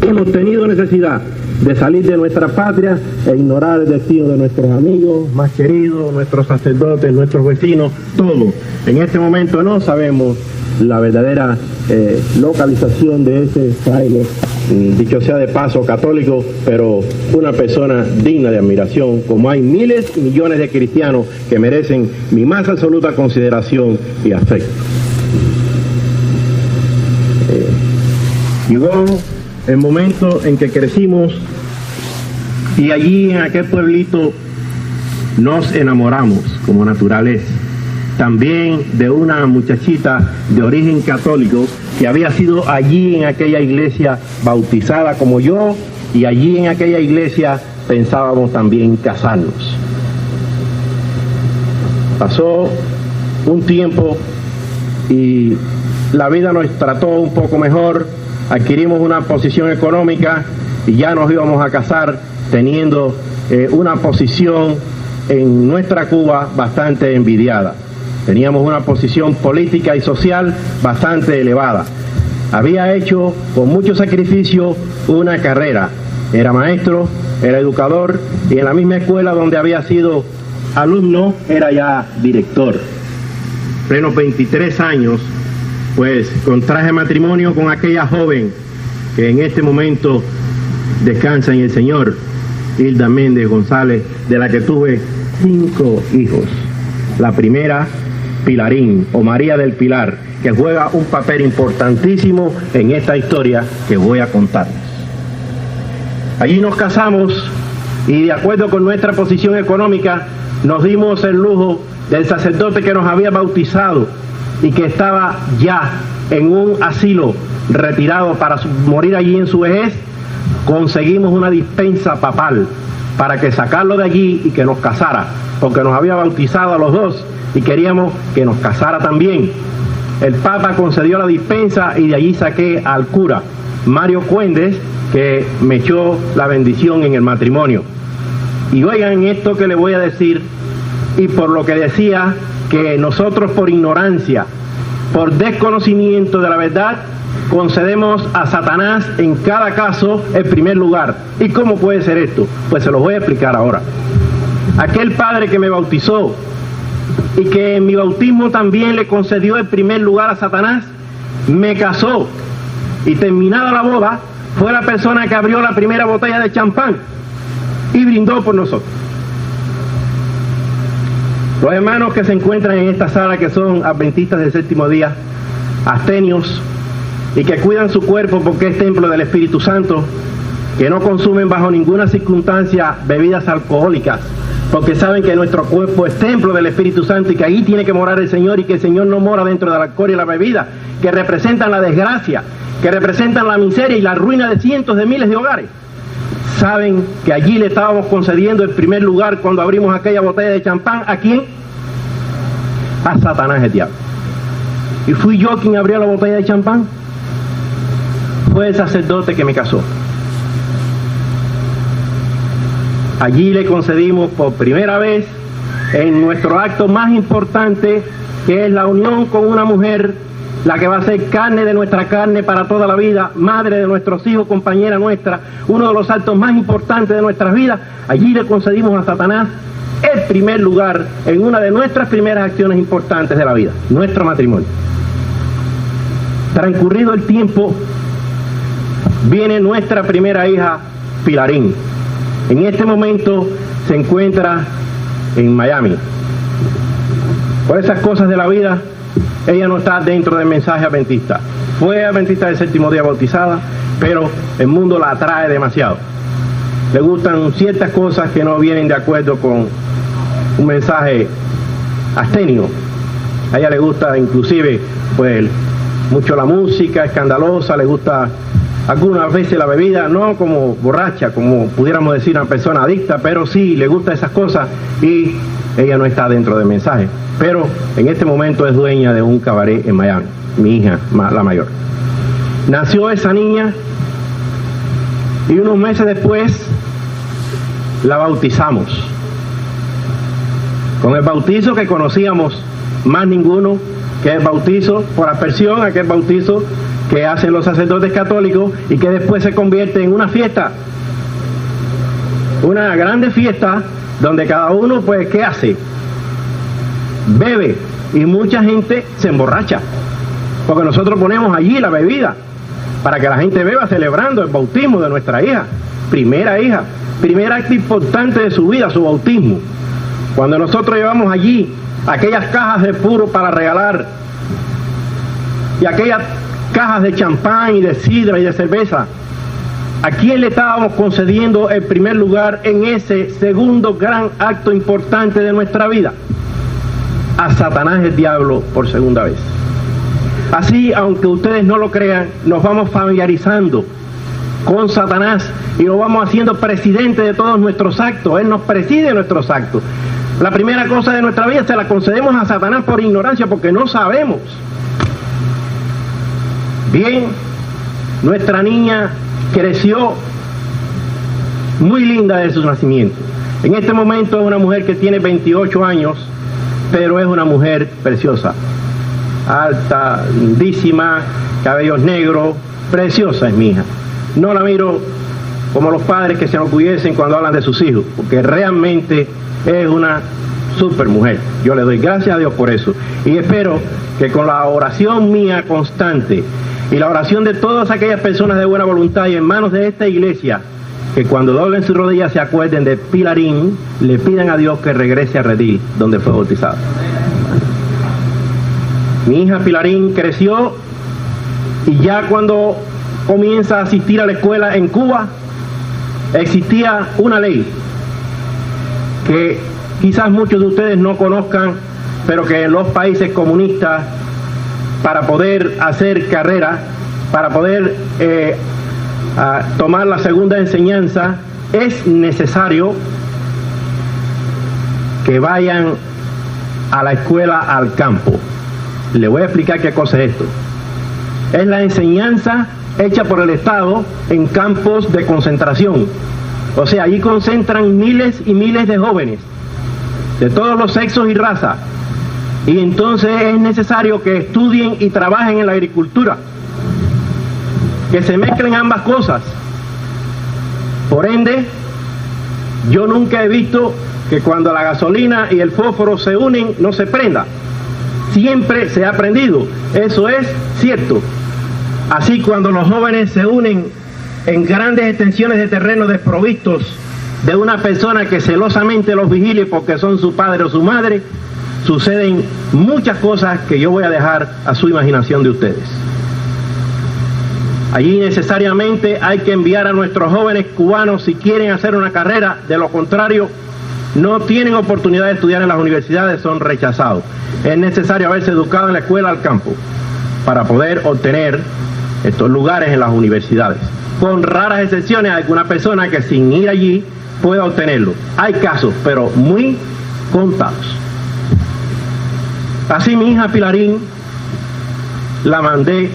hemos tenido necesidad de salir de nuestra patria e ignorar el destino de nuestros amigos más queridos, nuestros sacerdotes, nuestros vecinos, todo. En este momento no sabemos la verdadera localización de ese fraile, dicho sea de paso católico, pero una persona digna de admiración, como hay miles y millones de cristianos que merecen mi más absoluta consideración y afecto. Llegó el momento en que crecimos y allí en aquel pueblito nos enamoramos como naturales. También de una muchachita de origen católico que había sido allí en aquella iglesia bautizada como yo, y allí en aquella iglesia pensábamos también casarnos. Pasó un tiempo y la vida nos trató un poco mejor, adquirimos una posición económica y ya nos íbamos a casar teniendo una posición en nuestra Cuba bastante envidiada. Teníamos una posición política y social bastante elevada. Había hecho con mucho sacrificio una carrera. Era maestro, era educador y en la misma escuela donde había sido alumno era ya director. Plenos 23 años, pues contraje matrimonio con aquella joven que en este momento descansa en el Señor, Hilda Méndez González, de la que tuve 5 hijos. La primera, Pilarín, o María del Pilar, que juega un papel importantísimo en esta historia que voy a contarles. Allí nos casamos y de acuerdo con nuestra posición económica nos dimos el lujo del sacerdote que nos había bautizado y que estaba ya en un asilo retirado para morir allí en su vejez. Conseguimos una dispensa papal para que sacarlo de allí y que nos casara, porque nos había bautizado a los dos y queríamos que nos casara también. El Papa concedió la dispensa y de allí saqué al cura Mario Cuendes, que me echó la bendición en el matrimonio. Y oigan esto que le voy a decir, y por lo que decía que nosotros por ignorancia, por desconocimiento de la verdad, concedemos a Satanás en cada caso el primer lugar. ¿Y cómo puede ser esto? Pues se los voy a explicar ahora. Aquel padre que me bautizó y que en mi bautismo también le concedió el primer lugar a Satanás, me casó y terminada la boda fue la persona que abrió la primera botella de champán y brindó por nosotros. Los hermanos que se encuentran en esta sala, que son adventistas del séptimo día, abstemios, y que cuidan su cuerpo porque es templo del Espíritu Santo, que no consumen bajo ninguna circunstancia bebidas alcohólicas, porque saben que nuestro cuerpo es templo del Espíritu Santo y que ahí tiene que morar el Señor, y que el Señor no mora dentro del alcohol y la bebida, que representan la desgracia, que representan la miseria y la ruina de cientos de miles de hogares. Saben que allí le estábamos concediendo el primer lugar cuando abrimos aquella botella de champán. ¿A quién? A Satanás, el diablo. ¿Y fui yo quien abrió la botella de champán? Fue el sacerdote que me casó. Allí le concedimos por primera vez, en nuestro acto más importante, que es la unión con una mujer, la que va a ser carne de nuestra carne para toda la vida, madre de nuestros hijos, compañera nuestra, uno de los actos más importantes de nuestras vidas. Allí le concedimos a Satanás el primer lugar en una de nuestras primeras acciones importantes de la vida, nuestro matrimonio. Transcurrido el tiempo, viene nuestra primera hija, Pilarín. En este momento se encuentra en Miami. Por esas cosas de la vida, ella no está dentro del mensaje adventista. Fue adventista del séptimo día bautizada, pero el mundo la atrae demasiado. Le gustan ciertas cosas que no vienen de acuerdo con un mensaje abstemio. A ella le gusta inclusive pues mucho la música escandalosa, le gusta algunas veces la bebida, no como borracha, como pudiéramos decir una persona adicta, pero sí le gusta esas cosas y ella no está dentro del mensaje. Pero en este momento es dueña de un cabaret en Miami, mi hija, la mayor. Nació esa niña y unos meses después la bautizamos. Con el bautizo que conocíamos más ninguno, que es bautizo por aspersión, aquel bautizo que hacen los sacerdotes católicos y que después se convierte en una fiesta, una grande fiesta donde cada uno, pues, ¿qué hace? Bebe, y mucha gente se emborracha, porque nosotros ponemos allí la bebida para que la gente beba celebrando el bautismo de nuestra hija, primer acto importante de su vida, su bautismo. Cuando nosotros llevamos allí aquellas cajas de puro para regalar y aquellas cajas de champán y de sidra y de cerveza, ¿a quién le estábamos concediendo el primer lugar en ese segundo gran acto importante de nuestra vida? A Satanás, el diablo, por segunda vez. Así, aunque ustedes no lo crean, nos vamos familiarizando con Satanás y lo vamos haciendo presidente de todos nuestros actos. Él nos preside nuestros actos. La primera cosa de nuestra vida se la concedemos a Satanás por ignorancia, porque no sabemos. Bien, nuestra niña creció muy linda desde su nacimiento. En este momento es una mujer que tiene 28 años, pero es una mujer preciosa, alta, lindísima, cabellos negros, preciosa es mi hija. No la miro como los padres que se enorgullecen cuando hablan de sus hijos, porque realmente es una super mujer. Yo le doy gracias a Dios por eso, y espero que con la oración mía constante y la oración de todas aquellas personas de buena voluntad y hermanos de esta iglesia, que cuando doblen sus rodillas se acuerden de Pilarín, le pidan a Dios que regrese a Redil, donde fue bautizado. Mi hija Pilarín creció, y ya cuando comienza a asistir a la escuela en Cuba, existía una ley que quizás muchos de ustedes no conozcan, pero que en los países comunistas, para poder hacer carrera, para poder tomar la segunda enseñanza, es necesario que vayan a la escuela al campo. Le voy a explicar qué cosa es esto. Es la enseñanza hecha por el Estado en campos de concentración. O sea, allí concentran miles y miles de jóvenes de todos los sexos y razas, y entonces es necesario que estudien y trabajen en la agricultura, que se mezclen ambas cosas. Por ende, yo nunca he visto que cuando la gasolina y el fósforo se unen no se prenda. Siempre se ha prendido, eso es cierto. Así, cuando los jóvenes se unen en grandes extensiones de terreno desprovistos de una persona que celosamente los vigile porque son su padre o su madre, suceden muchas cosas que yo voy a dejar a su imaginación de ustedes. Allí necesariamente hay que enviar a nuestros jóvenes cubanos si quieren hacer una carrera, de lo contrario no tienen oportunidad de estudiar en las universidades, son rechazados. Es necesario haberse educado en la escuela al campo para poder obtener estos lugares en las universidades. Con raras excepciones, hay alguna persona que sin ir allí pueda obtenerlo. Hay casos, pero muy contados. Así mi hija Pilarín la mandé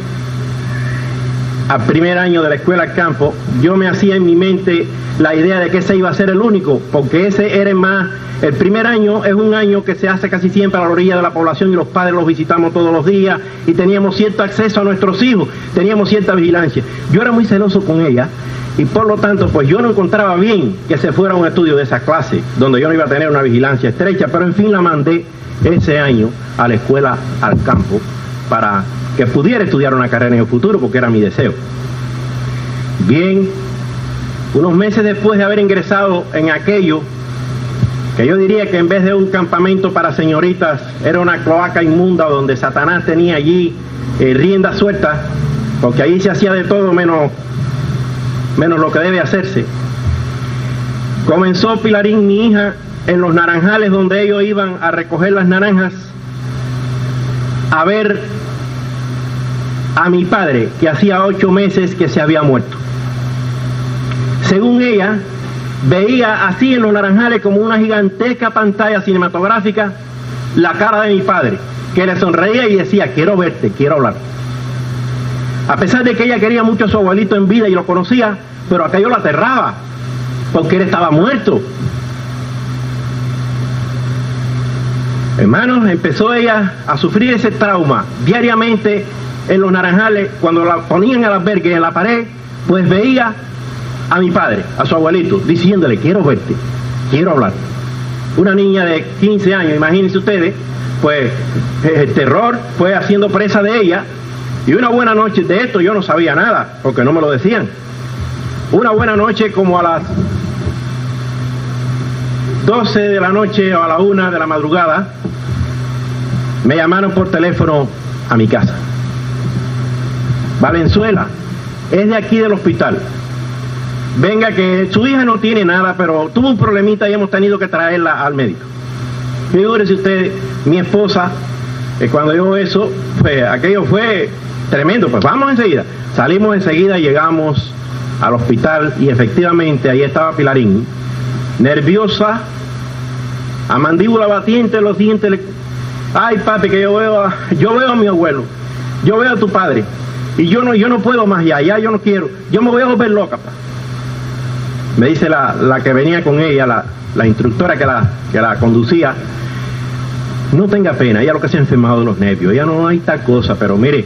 al primer año de la escuela al campo. Yo me hacía en mi mente la idea de que ese iba a ser el único, porque ese era más. El primer año es un año que se hace casi siempre a la orilla de la población y los padres los visitamos todos los días y teníamos cierto acceso a nuestros hijos, teníamos cierta vigilancia. Yo era muy celoso con ella y por lo tanto pues yo no encontraba bien que se fuera a un estudio de esa clase donde yo no iba a tener una vigilancia estrecha, pero en fin la mandé ese año a la escuela al campo para que pudiera estudiar una carrera en el futuro, porque era mi deseo. Bien, unos meses después de haber ingresado en aquello, que yo diría que en vez de un campamento para señoritas, era una cloaca inmunda donde Satanás tenía allí rienda suelta, porque allí se hacía de todo menos lo que debe hacerse. Comenzó Pilarín, mi hija, en los naranjales donde ellos iban a recoger las naranjas, a ver a mi padre, que hacía 8 meses que se había muerto. Según ella, veía así en los naranjales como una gigantesca pantalla cinematográfica la cara de mi padre, que le sonreía y decía: quiero verte, quiero hablar. A pesar de que ella quería mucho a su abuelito en vida y lo conocía, pero aquello la aterraba, porque él estaba muerto. Hermanos, empezó ella a sufrir ese trauma. Diariamente en Los Naranjales, cuando la ponían el albergue en la pared, pues veía a mi padre, a su abuelito, diciéndole: quiero verte, quiero hablar. Una niña de 15 años, imagínense ustedes, pues el terror fue haciendo presa de ella. Y una buena noche, de esto yo no sabía nada, porque no me lo decían. Una buena noche, como a las 12 de la noche o a la 1 de la madrugada, me llamaron por teléfono a mi casa. Valenzuela, es de aquí del hospital. Venga, que su hija no tiene nada, pero tuvo un problemita y hemos tenido que traerla al médico. Figúrese usted, mi esposa, cuando yo eso, pues aquello fue tremendo. Pues vamos enseguida. Salimos enseguida, llegamos al hospital y efectivamente ahí estaba Pilarín, nerviosa, a mandíbula batiente, los dientes. Ay, papi, que yo veo a mi abuelo, yo veo a tu padre, y yo no puedo más ya yo no quiero, yo me voy a volver loca, pa. Me dice la que venía con ella, la instructora que la conducía: no tenga pena, ella lo que se ha enfermado de los nervios, ella no hay tal cosa, pero mire,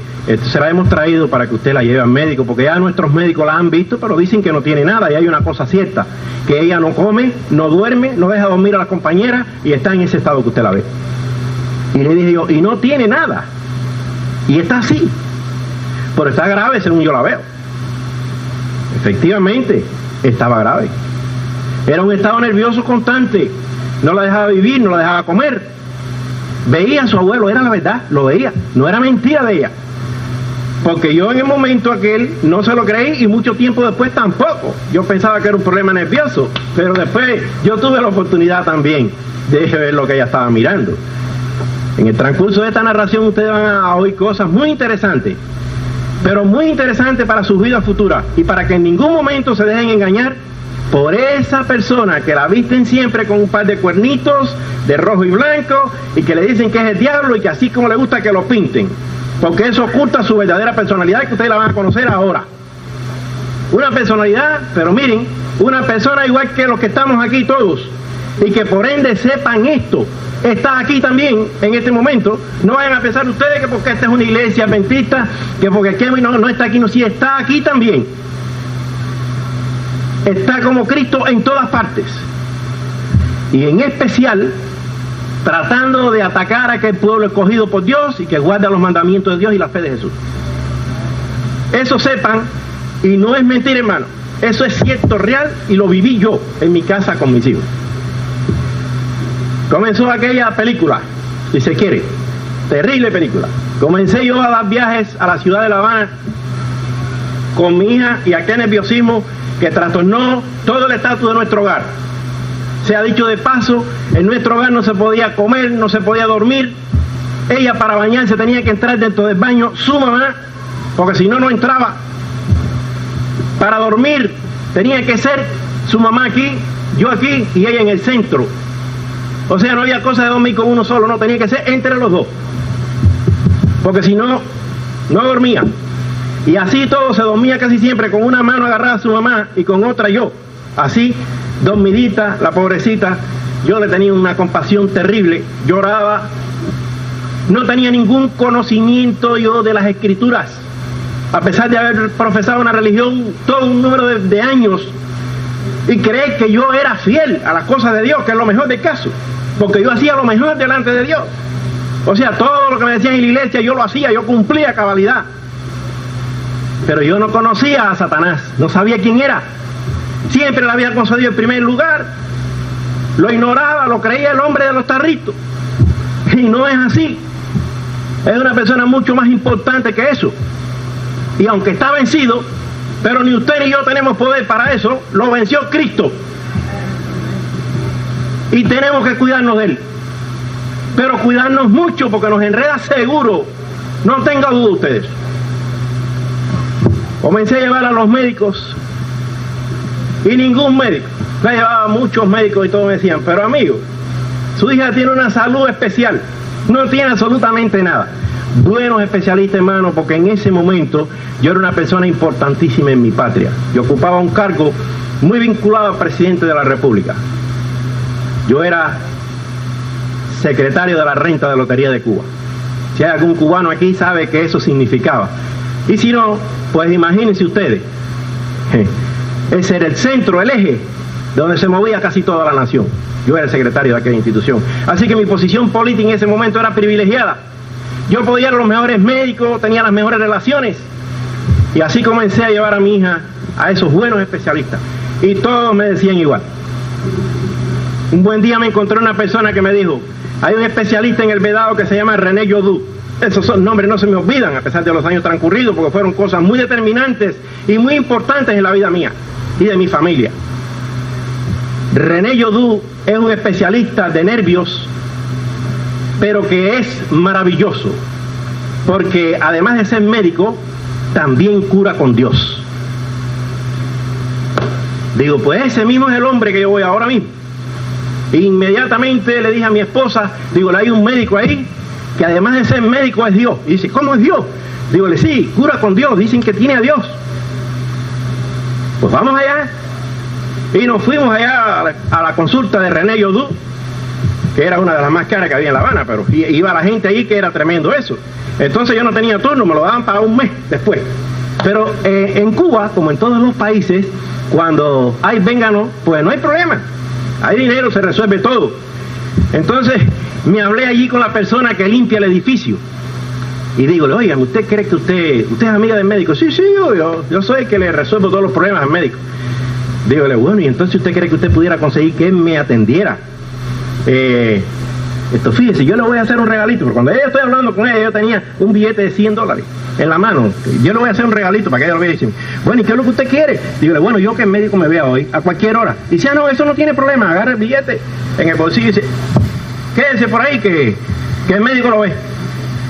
se la hemos traído para que usted la lleve al médico, porque ya nuestros médicos la han visto, pero dicen que no tiene nada, y hay una cosa cierta, que ella no come, no duerme, no deja dormir a las compañeras, y está en ese estado que usted la ve. Y le dije yo: y no tiene nada, y está así, pero está grave según yo la veo. Efectivamente, estaba grave. Era un estado nervioso constante, no la dejaba vivir, no la dejaba comer. Veía a su abuelo, era la verdad, lo veía, no era mentira de ella. Porque yo en el momento aquel no se lo creí, y mucho tiempo después tampoco. Yo pensaba que era un problema nervioso, pero después yo tuve la oportunidad también de ver lo que ella estaba mirando. En el transcurso de esta narración ustedes van a oír cosas muy interesantes, pero muy interesantes para sus vidas futuras, y para que en ningún momento se dejen engañar por esa persona que la visten siempre con un par de cuernitos de rojo y blanco, y que le dicen que es el diablo, y que así como le gusta que lo pinten, porque eso oculta su verdadera personalidad, que ustedes la van a conocer ahora. Una personalidad, pero miren, una persona igual que los que estamos aquí todos, y que por ende sepan esto. Está aquí también en este momento. No vayan a pensar ustedes que porque esta es una iglesia adventista, que porque aquí no está aquí, no, sí está aquí también. Está como Cristo en todas partes, y en especial tratando de atacar a aquel pueblo escogido por Dios y que guarda los mandamientos de Dios y la fe de Jesús. Eso sepan, y no es mentira, hermano, eso es cierto, real, y lo viví yo en mi casa con mis hijos. Comenzó aquella película, si se quiere, terrible película. Comencé yo a dar viajes a la ciudad de La Habana con mi hija, y aquel nerviosismo que trastornó todo el estatus de nuestro hogar. Se ha dicho de paso, en nuestro hogar no se podía comer, no se podía dormir. Ella, para bañarse, tenía que entrar dentro del baño su mamá, porque si no, no entraba. Para dormir tenía que ser su mamá aquí, yo aquí y ella en el centro. O sea, no había cosa de dormir con uno solo, no, tenía que ser entre los dos, porque si no, no dormía. Y así todo, se dormía casi siempre con una mano agarrada a su mamá y con otra yo, así, dormidita, la pobrecita. Yo le tenía una compasión terrible, lloraba, no tenía ningún conocimiento yo de las escrituras, a pesar de haber profesado una religión todo un número de años, y creer que yo era fiel a las cosas de Dios, que es lo mejor del caso, porque yo hacía lo mejor delante de Dios. O sea, todo lo que me decían en la iglesia yo lo hacía, yo cumplía a cabalidad. Pero yo no conocía a Satanás, no sabía quién era. Siempre le había concedido el primer lugar, lo ignoraba, lo creía el hombre de los tarritos. Y no es así. Es una persona mucho más importante que eso. Y aunque está vencido, pero ni usted ni yo tenemos poder para eso, lo venció Cristo. Y tenemos que cuidarnos de él. Pero cuidarnos mucho, porque nos enreda seguro. No tengan duda ustedes. Comencé a llevar a los médicos, y ningún médico, me llevaba muchos médicos y todos me decían: pero amigo, su hija tiene una salud especial, no tiene absolutamente nada. Buenos especialistas, hermano, porque en ese momento yo era una persona importantísima en mi patria. Yo ocupaba un cargo muy vinculado al presidente de la República. Yo era secretario de la renta de Lotería de Cuba. Si hay algún cubano aquí sabe que eso significaba. Y si no, pues imagínense ustedes. Ese era el centro, el eje, donde se movía casi toda la nación. Yo era el secretario de aquella institución. Así que mi posición política en ese momento era privilegiada. Yo podía ir a los mejores médicos, tenía las mejores relaciones. Y así comencé a llevar a mi hija a esos buenos especialistas. Y todos me decían igual. Un buen día me encontré una persona que me dijo, hay un especialista en el Vedado que se llama René Yodú. Esos son nombres no se me olvidan a pesar de los años transcurridos, porque fueron cosas muy determinantes y muy importantes en la vida mía y de mi familia. René Yodú es un especialista de nervios, pero que es maravilloso, porque además de ser médico, también cura con Dios. Digo, pues ese mismo es el hombre que yo voy ahora mismo. Inmediatamente le dije a mi esposa, digo, hay un médico ahí que además de ser médico es Dios. Y dice, ¿cómo es Dios? Digo, sí, cura con Dios, dicen que tiene a Dios. Pues vamos allá. Y nos fuimos allá a la consulta de René Yodú, que era una de las más caras que había en La Habana, pero iba la gente ahí que era tremendo eso. Entonces yo no tenía turno, me lo daban para un mes después. Pero en Cuba, como en todos los países, cuando hay véngano, pues no hay problema. Hay dinero, se resuelve todo. Entonces me hablé allí con la persona que limpia el edificio. Y digo, oigan, ¿usted cree que usted es amiga del médico? Sí, yo soy el que le resuelvo todos los problemas al médico. Dígole, bueno, y entonces usted cree que usted pudiera conseguir que él me atendiera. Fíjese, yo le voy a hacer un regalito, porque cuando yo estoy hablando con ella, yo tenía un billete de $100 en la mano. Yo le voy a hacer un regalito para que ella lo vea y dice, bueno, ¿y qué es lo que usted quiere? Dígale, bueno, yo que el médico me vea hoy, a cualquier hora. Y dice, no, eso no tiene problema, agarra el billete en el bolsillo y dice, quédese por ahí que el médico lo ve.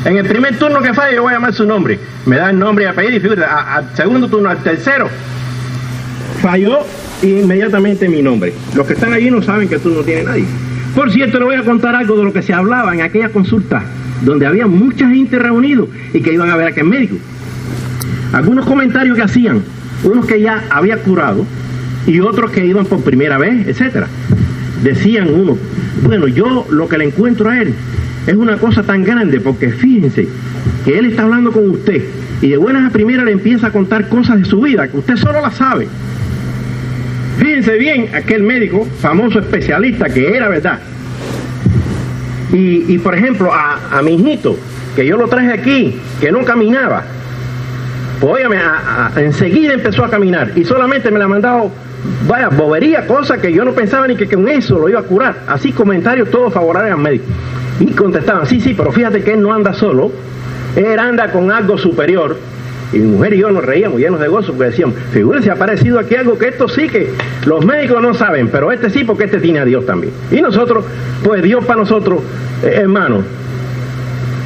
En el primer turno que falle, yo voy a llamar su nombre. Me da el nombre y apellido y fíjate, al segundo turno, al tercero, falló inmediatamente mi nombre. Los que están allí no saben que tú no tienes nadie. Por cierto, le voy a contar algo de lo que se hablaba en aquella consulta, donde había mucha gente reunidos y que iban a ver a aquel médico. Algunos comentarios que hacían, unos que ya había curado y otros que iban por primera vez, etcétera. Decían unos, bueno, yo lo que le encuentro a él es una cosa tan grande, porque fíjense que él está hablando con usted y de buenas a primeras le empieza a contar cosas de su vida que usted solo las sabe. Fíjense bien, aquel médico, famoso especialista, que era verdad. Y por ejemplo, a mi hijito, que yo lo traje aquí, que no caminaba, pues óigame, enseguida empezó a caminar, y solamente me la ha mandado, vaya, bobería, cosa que yo no pensaba ni que con eso lo iba a curar. Así comentarios todos favorables al médico. Y contestaban, sí, pero fíjate que él no anda solo, él anda con algo superior. Y mi mujer y yo nos reíamos llenos de gozo porque decíamos, figúrense, ha aparecido aquí algo que esto sí que los médicos no saben, pero este sí, porque este tiene a Dios también. Y nosotros, pues Dios para nosotros, hermanos,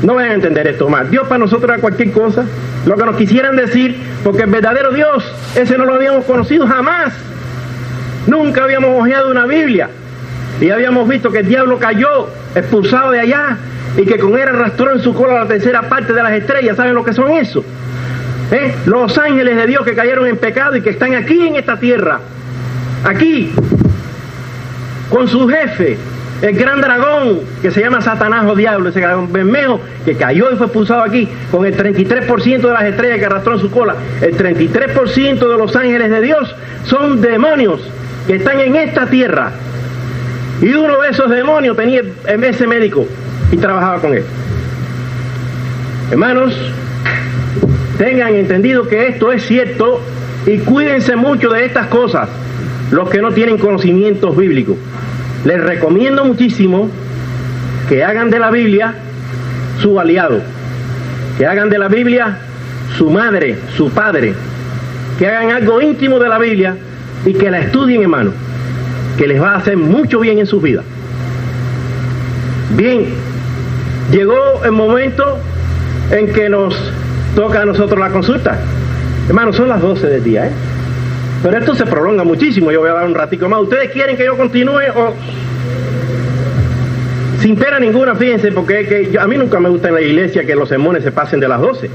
no vayan a entender esto más, Dios para nosotros era cualquier cosa, lo que nos quisieran decir, porque el verdadero Dios, ese no lo habíamos conocido jamás, nunca habíamos hojeado una Biblia, y habíamos visto que el diablo cayó, expulsado de allá, y que con él arrastró en su cola la tercera parte de las estrellas. ¿Saben lo que son eso? Los ángeles de Dios que cayeron en pecado y que están aquí en esta tierra, aquí, con su jefe, el gran dragón que se llama Satanás o Diablo, ese dragón Bermejo que cayó y fue expulsado aquí, con el 33% de las estrellas que arrastró en su cola. El 33% de los ángeles de Dios son demonios que están en esta tierra, y uno de esos demonios tenía ese médico y trabajaba con él. Hermanos, tengan entendido que esto es cierto y cuídense mucho de estas cosas, los que no tienen conocimientos bíblicos. Les recomiendo muchísimo que hagan de la Biblia su aliado, que hagan de la Biblia su madre, su padre, que hagan algo íntimo de la Biblia y que la estudien, hermano, que les va a hacer mucho bien en sus vidas. Bien, llegó el momento en que nos toca a nosotros la consulta. Hermanos, son las 12 del día, pero esto se prolonga muchísimo. Yo voy a dar un ratico más. ¿Ustedes quieren que yo continúe o...? Sin pena ninguna, fíjense, porque es que a mí nunca me gusta en la iglesia que los sermones se pasen de las 12.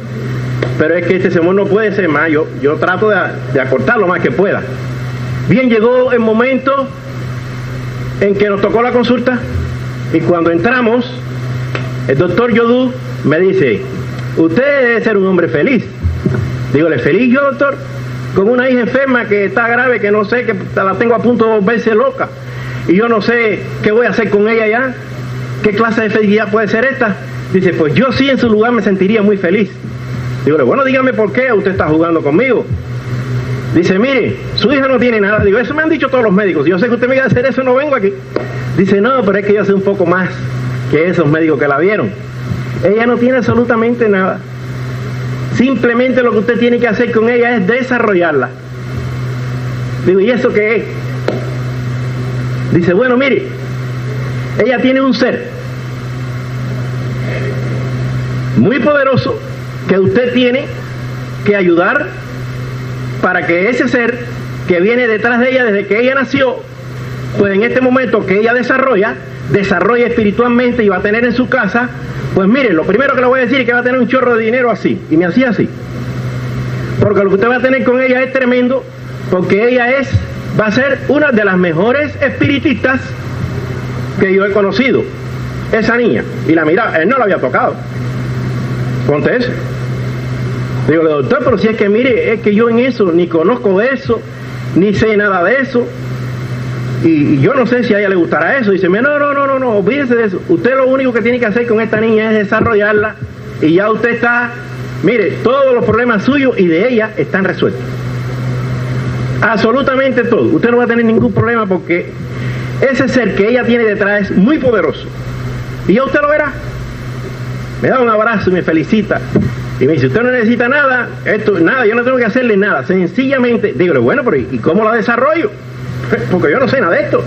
Pero es que este sermón no puede ser más. Yo trato de acortar lo más que pueda. Bien, llegó el momento en que nos tocó la consulta, y cuando entramos, el doctor Yodú me dice, usted debe ser un hombre feliz. Dígole, ¿feliz yo, doctor? Con una hija enferma que está grave, que no sé, que la tengo a punto de volverse loca. Y yo no sé qué voy a hacer con ella ya. ¿Qué clase de felicidad puede ser esta? Dice, pues yo sí en su lugar me sentiría muy feliz. Dígole, bueno, dígame por qué usted está jugando conmigo. Dice, mire, su hija no tiene nada. Digo, eso me han dicho todos los médicos. Yo sé que usted me iba a hacer eso, no vengo aquí. Dice, no, pero es que yo sé un poco más que esos médicos que la vieron. Ella no tiene absolutamente nada. Simplemente lo que usted tiene que hacer con ella es desarrollarla. Digo, ¿y eso qué es? Dice, bueno, mire, ella tiene un ser muy poderoso que usted tiene que ayudar para que ese ser que viene detrás de ella desde que ella nació, pues en este momento que ella desarrolla espiritualmente y va a tener en su casa, pues mire, lo primero que le voy a decir es que va a tener un chorro de dinero así, y me hacía así, porque lo que usted va a tener con ella es tremendo, porque ella va a ser una de las mejores espiritistas que yo he conocido, esa niña, y la miraba, él no la había tocado, ponte eso. Digo, doctor, pero si es que mire, es que yo en eso, ni conozco de eso, ni sé nada de eso, y yo no sé si a ella le gustará eso. Dice, no, olvídese de eso. Usted lo único que tiene que hacer con esta niña es desarrollarla, y ya usted está, mire, todos los problemas suyos y de ella están resueltos. Absolutamente todo. Usted no va a tener ningún problema porque ese ser que ella tiene detrás es muy poderoso. Y ya usted lo verá. Me da un abrazo y me felicita. Y me dice, usted no necesita nada, nada, yo no tengo que hacerle nada, sencillamente, dígale, bueno, pero ¿y cómo la desarrollo? Porque yo no sé nada de esto.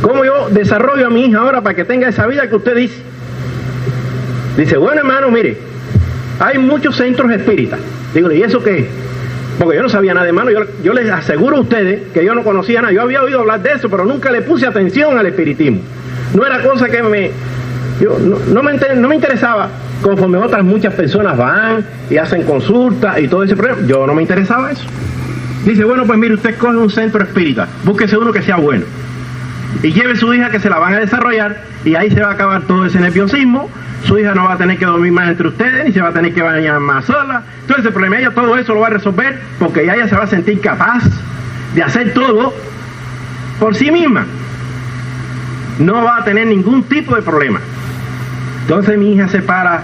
¿Cómo yo desarrollo a mi hija ahora para que tenga esa vida que usted dice? Dice, bueno, hermano, mire, hay muchos centros espíritas. Dígale, ¿y eso qué es? Porque yo no sabía nada, hermano, yo les aseguro a ustedes que yo no conocía nada, yo había oído hablar de eso, pero nunca le puse atención al espiritismo. No era cosa que no me interesaba. Conforme muchas personas van y hacen consultas y todo ese problema, yo no me interesaba eso. Dice, bueno, pues mire, usted coge un centro espírita, búsquese uno que sea bueno y lleve a su hija que se la van a desarrollar, y ahí se va a acabar todo ese nerviosismo. Su hija no va a tener que dormir más entre ustedes, ni se va a tener que bañar más sola. Entonces el problema, ella todo eso lo va a resolver, porque ya ella se va a sentir capaz de hacer todo por sí misma. No va a tener ningún tipo de problema. Entonces mi hija se para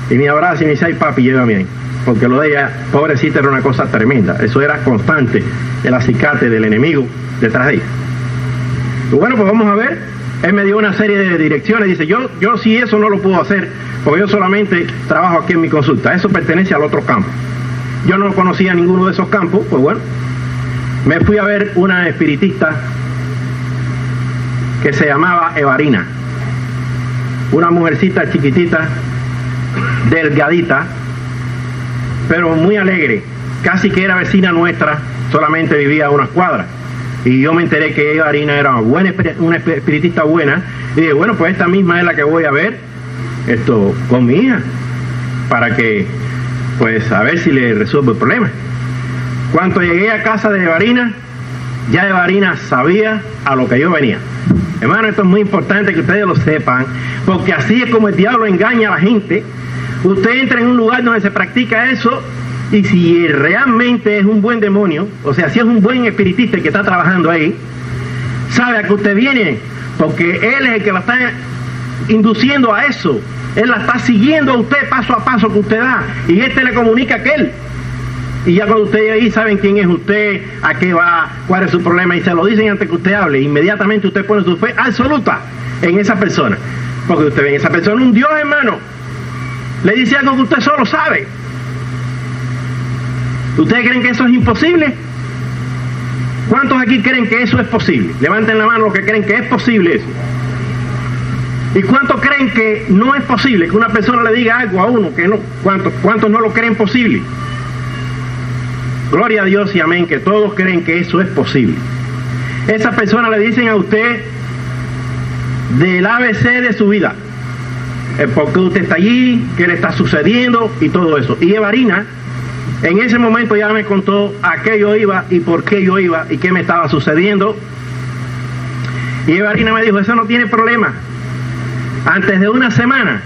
y me abraza y me dice, ay papi, llévame ahí. Porque lo de ella, pobrecita, era una cosa tremenda. Eso era constante, el acicate del enemigo detrás de ella. Y bueno, pues vamos a ver. Él me dio una serie de direcciones. Dice, yo sí eso no lo puedo hacer, porque yo solamente trabajo aquí en mi consulta. Eso pertenece al otro campo. Yo no conocía ninguno de esos campos. Pues bueno, me fui a ver una espiritista que se llamaba Evarina. Una mujercita chiquitita, delgadita, pero muy alegre, casi que era vecina nuestra, solamente vivía a unas cuadras. Y yo me enteré que Evarina era una espiritista buena, y dije, bueno, pues esta misma es la que voy a ver con mi hija, para que, pues, a ver si le resuelvo el problema. Cuando llegué a casa de Evarina, ya Evarina sabía a lo que yo venía. Hermano, esto es muy importante que ustedes lo sepan, porque así es como el diablo engaña a la gente. Usted entra en un lugar donde se practica eso, y si realmente es un buen demonio, o sea, si es un buen espiritista el que está trabajando ahí, sabe a que usted viene, porque él es el que la está induciendo a eso. Él la está siguiendo a usted paso a paso que usted da, y este le comunica a aquel. Y ya cuando usted ahí saben quién es usted, a qué va, cuál es su problema, y se lo dicen antes que usted hable, inmediatamente usted pone su fe absoluta en esa persona, porque usted ve en esa persona un Dios, hermano. Le dice algo que usted solo sabe. ¿Ustedes creen que eso es imposible? ¿Cuántos aquí creen que eso es posible? Levanten la mano los que creen que es posible eso. ¿Y cuántos creen que no es posible que una persona le diga algo a uno que no? ¿Cuántos no lo creen posible? Gloria a Dios y amén, que todos creen que eso es posible. Esas personas le dicen a usted del ABC de su vida, por qué usted está allí, qué le está sucediendo y todo eso. Y Evarina en ese momento ya me contó a qué yo iba y por qué yo iba y qué me estaba sucediendo. Y Evarina me dijo, eso no tiene problema. Antes de una semana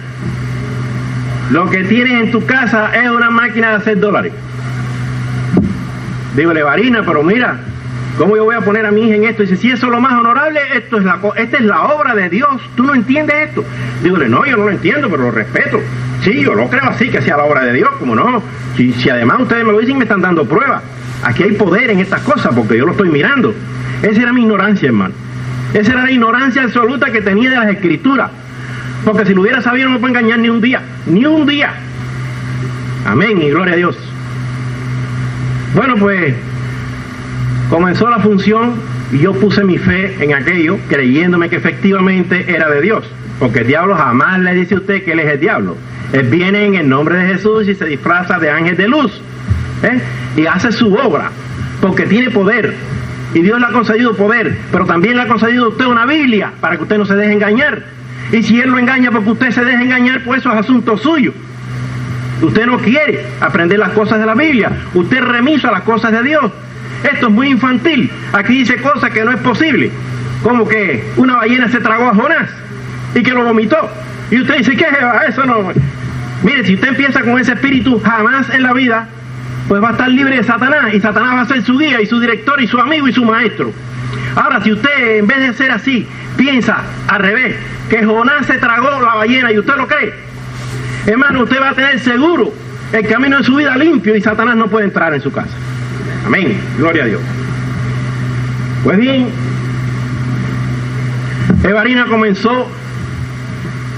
lo que tienes en tu casa es una máquina de hacer dólares. Dígole, Varina, pero mira, ¿cómo yo voy a poner a mi hija en esto? Dice, si eso es lo más honorable, esta es la obra de Dios. ¿Tú no entiendes esto? Dígole, no, yo no lo entiendo, pero lo respeto. Sí, yo lo creo así, que sea la obra de Dios, como no. Si además ustedes me lo dicen, me están dando pruebas. Aquí hay poder en estas cosas, porque yo lo estoy mirando. Esa era mi ignorancia, hermano. Esa era la ignorancia absoluta que tenía de las Escrituras. Porque si lo hubiera sabido, no me puede engañar ni un día. Ni un día. Amén, y gloria a Dios. Bueno, pues comenzó la función y yo puse mi fe en aquello, creyéndome que efectivamente era de Dios. Porque el diablo jamás le dice a usted que él es el diablo. Él viene en el nombre de Jesús y se disfraza de ángel de luz. Y hace su obra, porque tiene poder. Y Dios le ha concedido poder, pero también le ha concedido a usted una Biblia para que usted no se deje engañar. Y si Él lo engaña porque usted se deja engañar, pues eso es asunto suyo. Usted no quiere aprender las cosas de la Biblia. Usted es remiso a las cosas de Dios. Esto es muy infantil. Aquí dice cosas que no es posible. Como que una ballena se tragó a Jonás y que lo vomitó. Y usted dice, ¿qué es eso? No. Mire, si usted empieza con ese espíritu, jamás en la vida pues va a estar libre de Satanás, y Satanás va a ser su guía y su director y su amigo y su maestro. Ahora, si usted en vez de ser así, piensa al revés, que Jonás se tragó la ballena y usted lo cree, hermano, usted va a tener seguro el camino de su vida limpio y Satanás no puede entrar en su casa. Amén, gloria a Dios. Pues bien, Evarina comenzó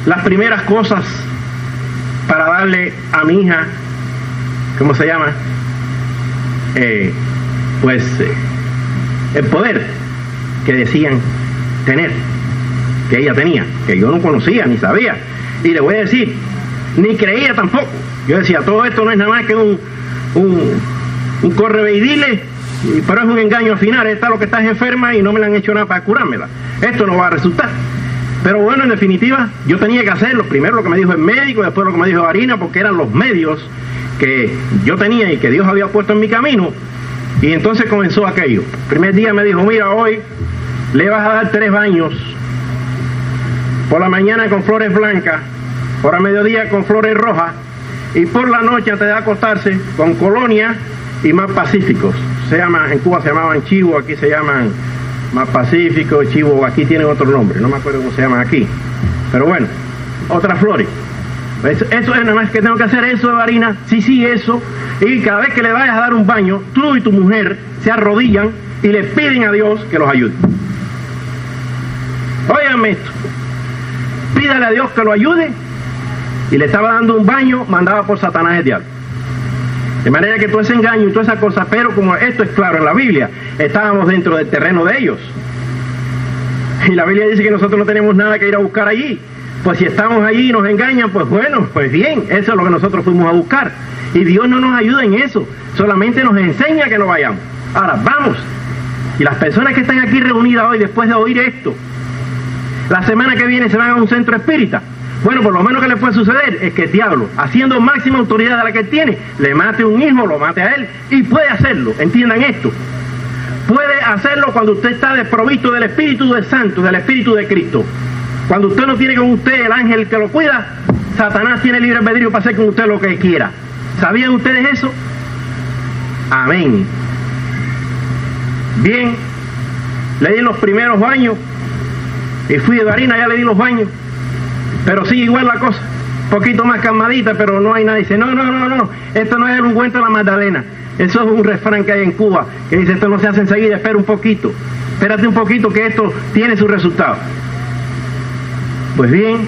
las primeras cosas para darle a mi hija, ¿cómo se llama? El poder que decían tener, que ella tenía, que yo no conocía ni sabía. Y le voy a decir, ni creía tampoco. Yo decía, todo esto no es nada más que un correveidile, pero es un engaño al final. Esta lo que está es enferma y no me la han hecho nada para curármela. Esto no va a resultar. Pero bueno, en definitiva, yo tenía que hacerlo. Primero lo que me dijo el médico, después lo que me dijo Varina, porque eran los medios que yo tenía y que Dios había puesto en mi camino. Y entonces comenzó aquello. El primer día me dijo, mira, hoy le vas a dar 3 baños. Por la mañana con flores blancas, por el mediodía con flores rojas, y por la noche antes de acostarse con colonia y más pacíficos. En Cuba se llamaban chivo, aquí se llaman más pacíficos, chivo, aquí tienen otro nombre, no me acuerdo cómo se llaman aquí. Pero bueno, otras flores. Eso es nada más que tengo que hacer eso, Varina. Sí, eso. Y cada vez que le vayas a dar un baño, tú y tu mujer se arrodillan y le piden a Dios que los ayude. Óiganme esto. Pídale a Dios que lo ayude. Y le estaba dando un baño, mandaba por Satanás el diablo. De manera que todo ese engaño y toda esa cosa, pero como esto es claro en la Biblia, estábamos dentro del terreno de ellos. Y la Biblia dice que nosotros no tenemos nada que ir a buscar allí. Pues si estamos allí y nos engañan, pues bueno, pues bien, eso es lo que nosotros fuimos a buscar. Y Dios no nos ayuda en eso, solamente nos enseña que no vayamos. Ahora, vamos. Y las personas que están aquí reunidas hoy, después de oír esto, la semana que viene se van a un centro espírita. Bueno, por lo menos que le puede suceder es que el diablo, haciendo máxima autoridad de la que él tiene, le mate un hijo, lo mate a él, y puede hacerlo, entiendan esto. Puede hacerlo cuando usted está desprovisto del Espíritu del Santo, del Espíritu de Cristo. Cuando usted no tiene con usted el ángel que lo cuida, Satanás tiene libre albedrío para hacer con usted lo que quiera. ¿Sabían ustedes eso? Amén. Bien, le di los primeros baños y fui de Varina, ya le di los baños, pero sigue igual la cosa, un poquito más calmadita, pero no hay nada. Dice, no, esto no es el ungüento de la Magdalena. Eso es un refrán que hay en Cuba, que dice, esto no se hace enseguida, espera un poquito, espérate un poquito que esto tiene su resultado. Pues bien,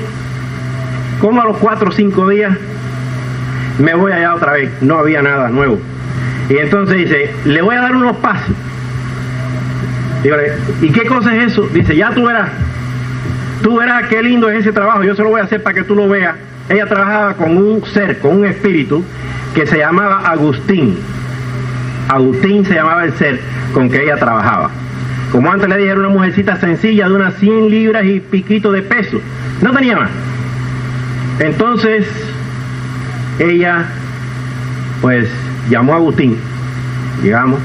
como a los 4 o 5 días, me voy allá otra vez, no había nada nuevo. Y entonces dice, le voy a dar unos pasos. Digo, ¿y qué cosa es eso? Dice, ya tú verás qué lindo es ese trabajo, yo se lo voy a hacer para que tú lo veas. Ella trabajaba con un ser, con un espíritu, que se llamaba Agustín. Agustín se llamaba el ser con que ella trabajaba. Como antes le dije, era una mujercita sencilla de unas 100 libras y piquito de peso. No tenía más. Entonces, ella, pues, llamó a Agustín. Llegamos.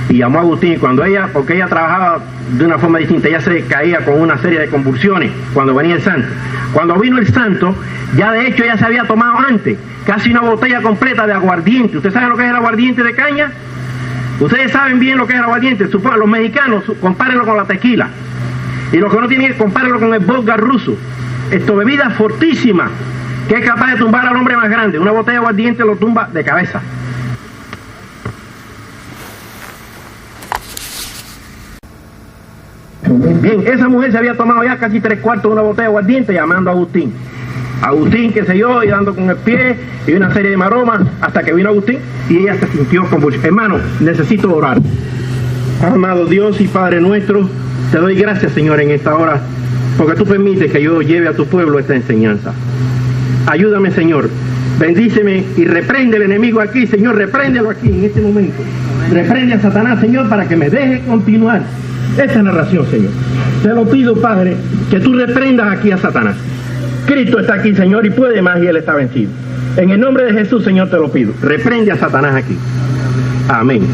y llamó a Agustín, y cuando porque ella trabajaba de una forma distinta, ella se caía con una serie de convulsiones cuando venía el santo. Cuando vino el santo, ya de hecho ella se había tomado antes casi una botella completa de aguardiente. ¿Ustedes saben lo que es el aguardiente de caña? Ustedes saben bien lo que es el aguardiente. Los mexicanos, compárenlo con la tequila. Y los que no tienen, compárenlo con el vodka ruso. Esto, bebida fortísima, que es capaz de tumbar al hombre más grande. Una botella de aguardiente lo tumba de cabeza. Bien, esa mujer se había tomado ya casi 3/4 de una botella de aguardiente, llamando a Agustín. Agustín, qué sé yo, y dando con el pie, y una serie de maromas, hasta que vino Agustín, y ella se sintió convulsionada. Hermano, necesito orar. Amado Dios y Padre nuestro, te doy gracias, Señor, en esta hora, porque tú permites que yo lleve a tu pueblo esta enseñanza. Ayúdame, Señor. Bendíceme y reprende el enemigo aquí, Señor, repréndelo aquí en este momento. Reprende a Satanás, Señor, para que me deje continuar esta narración, Señor. Te lo pido, Padre, que tú reprendas aquí a Satanás. Cristo está aquí, Señor, y puede más, y Él está vencido. En el nombre de Jesús, Señor, te lo pido. Reprende a Satanás aquí. Amén.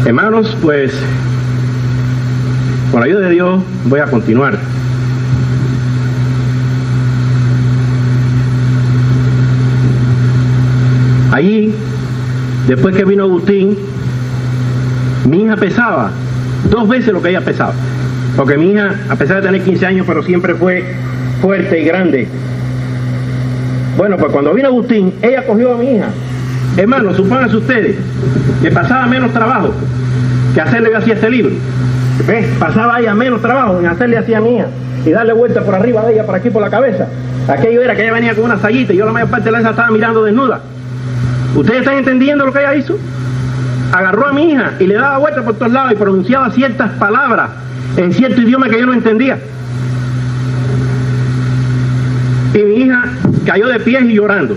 Hermanos, pues, con la ayuda de Dios voy a continuar. Allí, después que vino Agustín, mi hija pesaba 2 veces lo que ella pesaba. Porque mi hija, a pesar de tener 15 años, pero siempre fue fuerte y grande. Bueno, pues cuando vino Agustín, ella cogió a mi hija. Hermanos, supónganse ustedes que pasaba menos trabajo que hacerle yo así este libro. ¿Ves? Pasaba ella menos trabajo en hacerle así a mi hija y darle vuelta por arriba de ella, por aquí por la cabeza. Aquello era que ella venía con una sayita y yo la mayor parte de la esa estaba mirando desnuda. ¿Ustedes están entendiendo lo que ella hizo? Agarró a mi hija y le daba vuelta por todos lados y pronunciaba ciertas palabras en cierto idioma que yo no entendía. Y mi hija cayó de pies y llorando.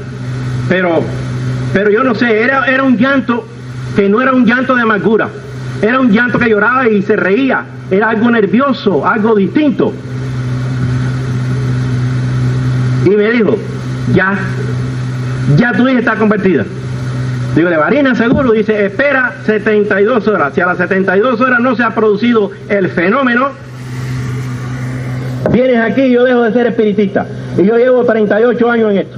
Pero yo no sé, era un llanto que no era un llanto de amargura. Era un llanto que lloraba y se reía. Era algo nervioso, algo distinto. Y me dijo, ya tu hija está convertida. Digo, Varina, seguro. Dice, espera 72 horas. Si a las 72 horas no se ha producido el fenómeno, vienes aquí y yo dejo de ser espiritista. Y yo llevo 38 años en esto.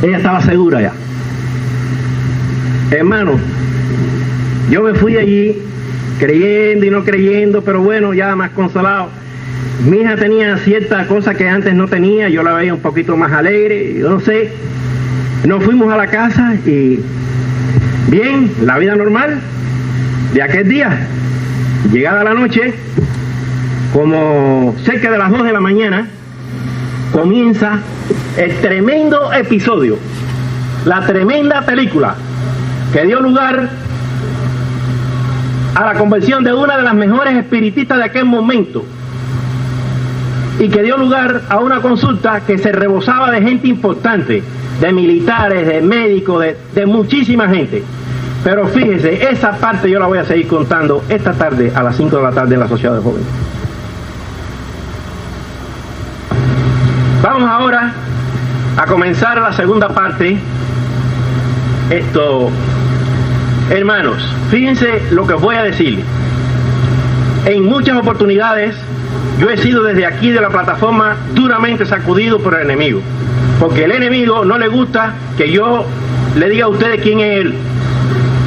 Ella estaba segura ya. Hermano, yo me fui allí creyendo y no creyendo, pero bueno, ya más consolado. Mi hija tenía ciertas cosas que antes no tenía, yo la veía un poquito más alegre, yo no sé. Nos fuimos a la casa y bien, la vida normal de aquel día. Llegada la noche, como cerca de las 2 de la mañana, comienza el tremendo episodio, la tremenda película que dio lugar a la conversión de una de las mejores espiritistas de aquel momento y que dio lugar a una consulta que se rebosaba de gente importante, de militares, de médicos, de muchísima gente. Pero fíjese, esa parte yo la voy a seguir contando esta tarde a las 5 de la tarde en la Sociedad de Jóvenes. Vamos ahora a comenzar la segunda parte. Hermanos, fíjense lo que os voy a decir. En muchas oportunidades yo he sido desde aquí de la plataforma duramente sacudido por el enemigo, porque el enemigo no le gusta que yo le diga a ustedes quién es él.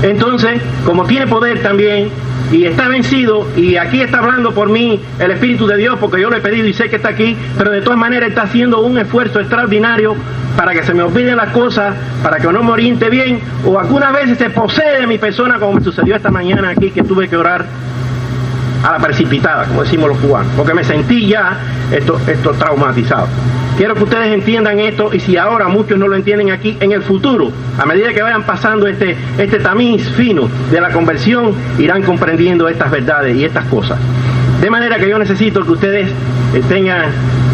Entonces, como tiene poder también y está vencido, y aquí está hablando por mí el Espíritu de Dios, porque yo lo he pedido y sé que está aquí, pero de todas maneras está haciendo un esfuerzo extraordinario para que se me olviden las cosas, para que no me oriente bien, o algunas veces se posee de mi persona, como me sucedió esta mañana aquí, que tuve que orar a la precipitada, como decimos los cubanos, porque me sentí ya esto traumatizado. Quiero que ustedes entiendan esto, y si ahora muchos no lo entienden aquí, en el futuro, a medida que vayan pasando este tamiz fino de la conversión, irán comprendiendo estas verdades y estas cosas. De manera que yo necesito que ustedes tengan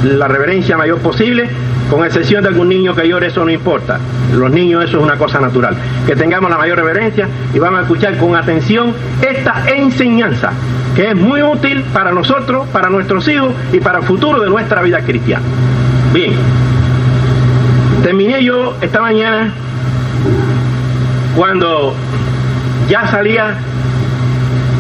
la reverencia mayor posible, con excepción de algún niño que llore, eso no importa. Los niños, eso es una cosa natural. Que tengamos la mayor reverencia y vamos a escuchar con atención esta enseñanza, que es muy útil para nosotros, para nuestros hijos y para el futuro de nuestra vida cristiana. Bien, terminé yo esta mañana cuando ya salía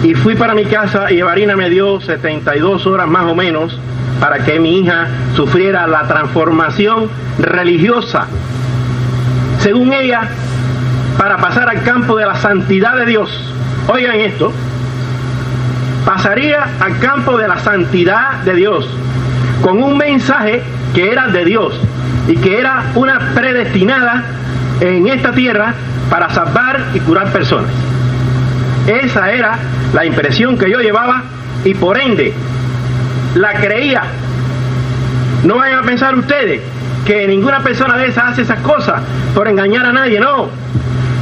y fui para mi casa y Evarina me dio 72 horas más o menos para que mi hija sufriera la transformación religiosa, según ella, para pasar al campo de la santidad de Dios. Oigan esto, pasaría al campo de la santidad de Dios, con un mensaje que era de Dios y que era una predestinada en esta tierra para salvar y curar personas. Esa era la impresión que yo llevaba y por ende la creía. No vayan a pensar ustedes que ninguna persona de esas hace esas cosas por engañar a nadie, no.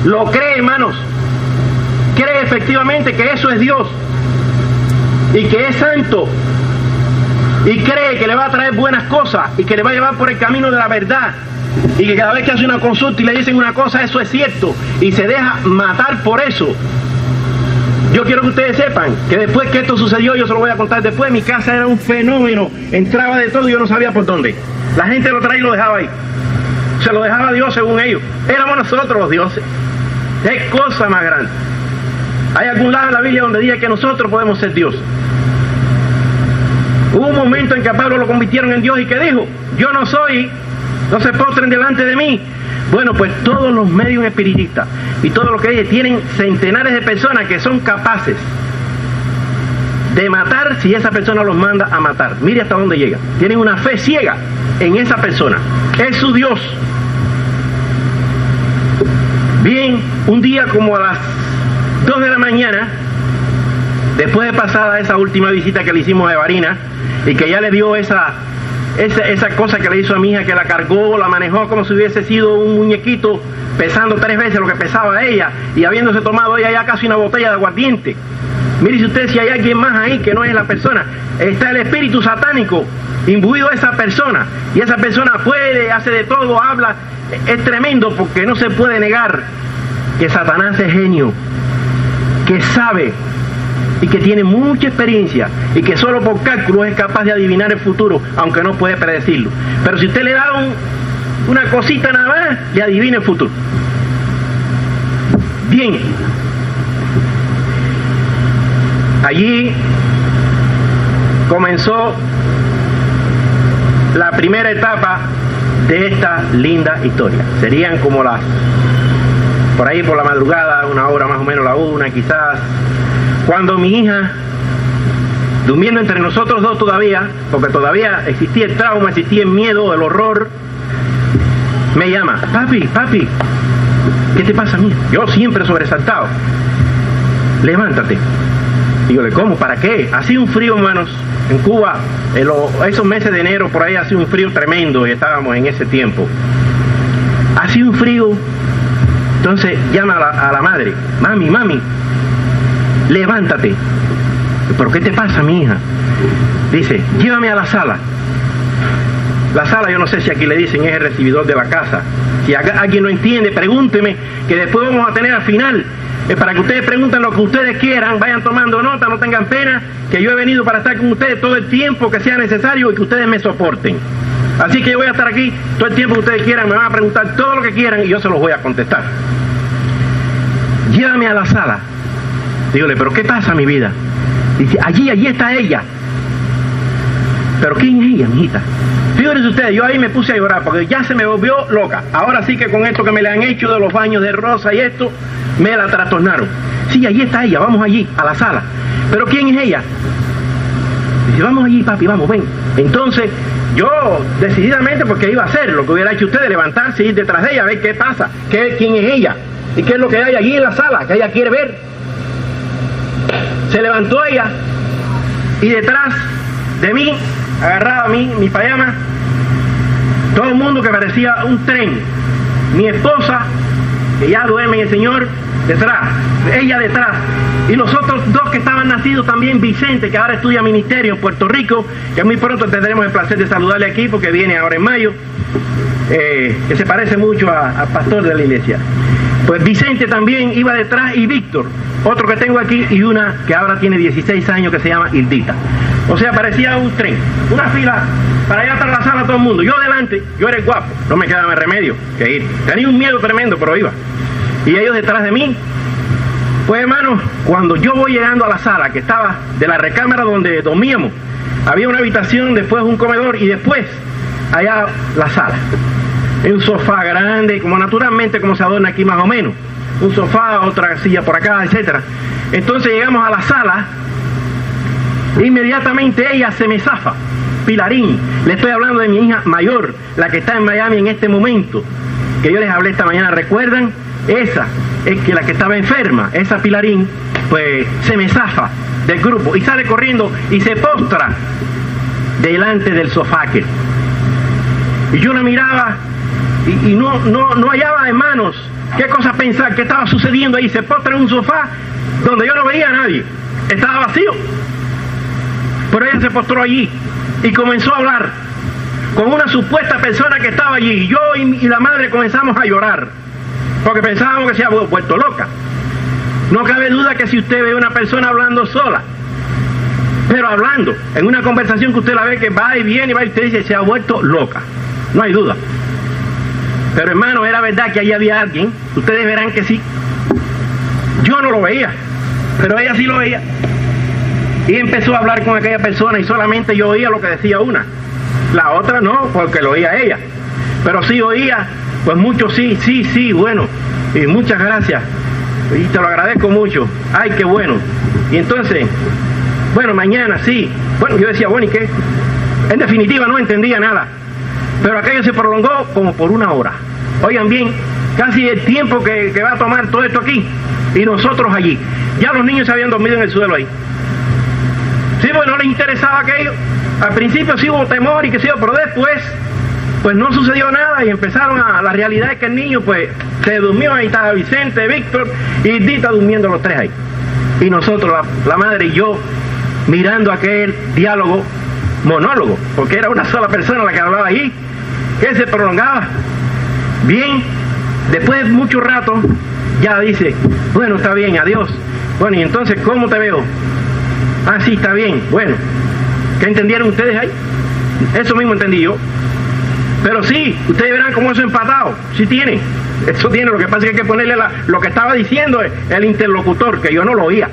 Lo cree, hermanos. Cree efectivamente que eso es Dios y que es santo y cree que le va a traer buenas cosas y que le va a llevar por el camino de la verdad y que cada vez que hace una consulta y le dicen una cosa, eso es cierto y se deja matar por eso. Yo quiero que ustedes sepan que después que esto sucedió, yo se lo voy a contar después, mi casa era un fenómeno, entraba de todo y yo no sabía por dónde. La gente lo traía y lo dejaba ahí. Se lo dejaba a Dios según ellos. Éramos nosotros los dioses. ¡Qué cosa más grande! Hay algún lado en la Biblia donde diga que nosotros podemos ser Dios. Hubo un momento en que a Pablo lo convirtieron en Dios y que dijo, yo no soy, no se postren delante de mí. Bueno, pues todos los medios espiritistas y todo lo que hay tienen centenares de personas que son capaces de matar si esa persona los manda a matar. Mire hasta dónde llega. Tienen una fe ciega en esa persona. Es su Dios. Bien, un día como a las 2 de la mañana, después de pasada esa última visita que le hicimos a Evarina y que ya le dio esa cosa que le hizo a mi hija, que la cargó, la manejó como si hubiese sido un muñequito pesando 3 veces lo que pesaba ella y habiéndose tomado ella ya casi una botella de aguardiente. Mire si usted, si hay alguien más ahí que no es la persona, está el espíritu satánico imbuido a esa persona y esa persona puede, hace de todo, habla, es tremendo porque no se puede negar que Satanás es genio, que sabe y que tiene mucha experiencia y que solo por cálculo es capaz de adivinar el futuro, aunque no puede predecirlo. Pero si usted le da una cosita nada más, le adivina el futuro. Bien, allí comenzó la primera etapa de esta linda historia. Serían como por ahí por la madrugada, una hora más o menos, la 1 quizás, cuando mi hija, durmiendo entre nosotros dos todavía, porque todavía existía el trauma, existía el miedo, el horror, me llama, papi, ¿qué te pasa, mija? Yo siempre sobresaltado, levántate. Dígole, ¿cómo? ¿Para qué? Hacía un frío, hermanos, en Cuba, esos meses de enero, por ahí hacía un frío tremendo y estábamos en ese tiempo. Hacía un frío, entonces llama a la madre, mami, levántate. ¿Pero qué te pasa, mi hija? Dice, llévame a la sala. La sala, yo no sé si aquí le dicen, es el recibidor de la casa. Si alguien no entiende, pregúnteme, que después vamos a tener al final, para que ustedes pregunten lo que ustedes quieran, vayan tomando nota, no tengan pena, que yo he venido para estar con ustedes todo el tiempo que sea necesario y que ustedes me soporten. Así que yo voy a estar aquí todo el tiempo que ustedes quieran, me van a preguntar todo lo que quieran y yo se los voy a contestar. Llévame a la sala. Dígole, ¿pero qué pasa, mi vida? Dice, allí está ella. ¿Pero quién es ella, mijita? Fíjense ustedes, yo ahí me puse a llorar porque ya se me volvió loca. Ahora sí que con esto que me le han hecho de los baños de rosa y esto, me la trastornaron. Sí, allí está ella, vamos allí, a la sala. ¿Pero quién es ella? Dice, vamos allí, papi, vamos, ven. Entonces, yo decididamente, porque iba a hacer lo que hubiera hecho ustedes, levantarse y ir detrás de ella, a ver qué pasa, quién es ella y qué es lo que hay allí en la sala, que ella quiere ver. Se levantó ella y detrás de mí, agarraba a mí, mi pijama, todo el mundo que parecía un tren, mi esposa que ya duerme el señor detrás, ella detrás, y los otros dos que estaban nacidos también, Vicente, que ahora estudia ministerio en Puerto Rico, que muy pronto tendremos el placer de saludarle aquí porque viene ahora en mayo, que se parece mucho al pastor de la iglesia. Pues Vicente también iba detrás, y Víctor, otro que tengo aquí, y una que ahora tiene 16 años que se llama Hildita. O sea, parecía un tren, una fila para allá atrás a todo el mundo. Yo delante, yo era el guapo, no me quedaba remedio que ir. Tenía un miedo tremendo, pero iba. Y ellos detrás de mí. Pues hermano, cuando yo voy llegando a la sala, que estaba de la recámara donde dormíamos, había una habitación, después un comedor, y después allá la sala. Un sofá grande, como naturalmente como se adorna aquí más o menos. Un sofá, otra silla por acá, etcétera. Entonces llegamos a la sala, inmediatamente ella se me zafa. Pilarín, le estoy hablando de mi hija mayor, la que está en Miami en este momento, que yo les hablé esta mañana, ¿recuerdan? Esa es que la que estaba enferma, esa Pilarín, pues se me zafa del grupo y sale corriendo y se postra delante del sofá aquel. Y yo la miraba y no hallaba, hermanos, qué cosa pensar, qué estaba sucediendo ahí. Se postra en un sofá donde yo no veía a nadie, estaba vacío. Pero ella se postró allí y comenzó a hablar con una supuesta persona que estaba allí. Y yo y la madre comenzamos a llorar, porque pensábamos que se había vuelto loca. No cabe duda que si usted ve a una persona hablando sola, pero hablando, en una conversación que usted la ve que va y viene y va y usted dice, se ha vuelto loca. No hay duda. Pero hermano, era verdad que allí había alguien. Ustedes verán que sí. Yo no lo veía, pero ella sí lo veía. Y empezó a hablar con aquella persona y solamente yo oía lo que decía una. La otra no, porque lo oía ella. Pero sí oía, pues mucho sí, bueno. Y muchas gracias. Y te lo agradezco mucho. Ay, qué bueno. Y entonces, bueno, mañana sí. Bueno, yo decía, bueno, ¿y qué? En definitiva no entendía nada. Pero aquello se prolongó como por 1 hora. Oigan bien, casi el tiempo que va a tomar todo esto aquí. Y nosotros allí. Ya los niños se habían dormido en el suelo ahí. Sí, pues no les interesaba aquello. Al principio sí hubo temor y qué sé yo, pero después, pues no sucedió nada y empezaron a... La realidad es que el niño, pues, se durmió. Ahí estaba Vicente, Víctor y Dita durmiendo los tres ahí. Y nosotros, la madre y yo, mirando aquel diálogo, monólogo, porque era una sola persona la que hablaba allí, que se prolongaba. Bien, después de mucho rato, ya dice, bueno, está bien, adiós. Bueno, y entonces, ¿cómo te veo? Ah, sí, está bien, bueno. ¿Qué entendieron ustedes ahí? Eso mismo entendí yo. Pero sí, ustedes verán cómo eso empatado. Sí tiene. Eso tiene, lo que pasa es que hay que ponerle lo que estaba diciendo el interlocutor, que yo no lo oía.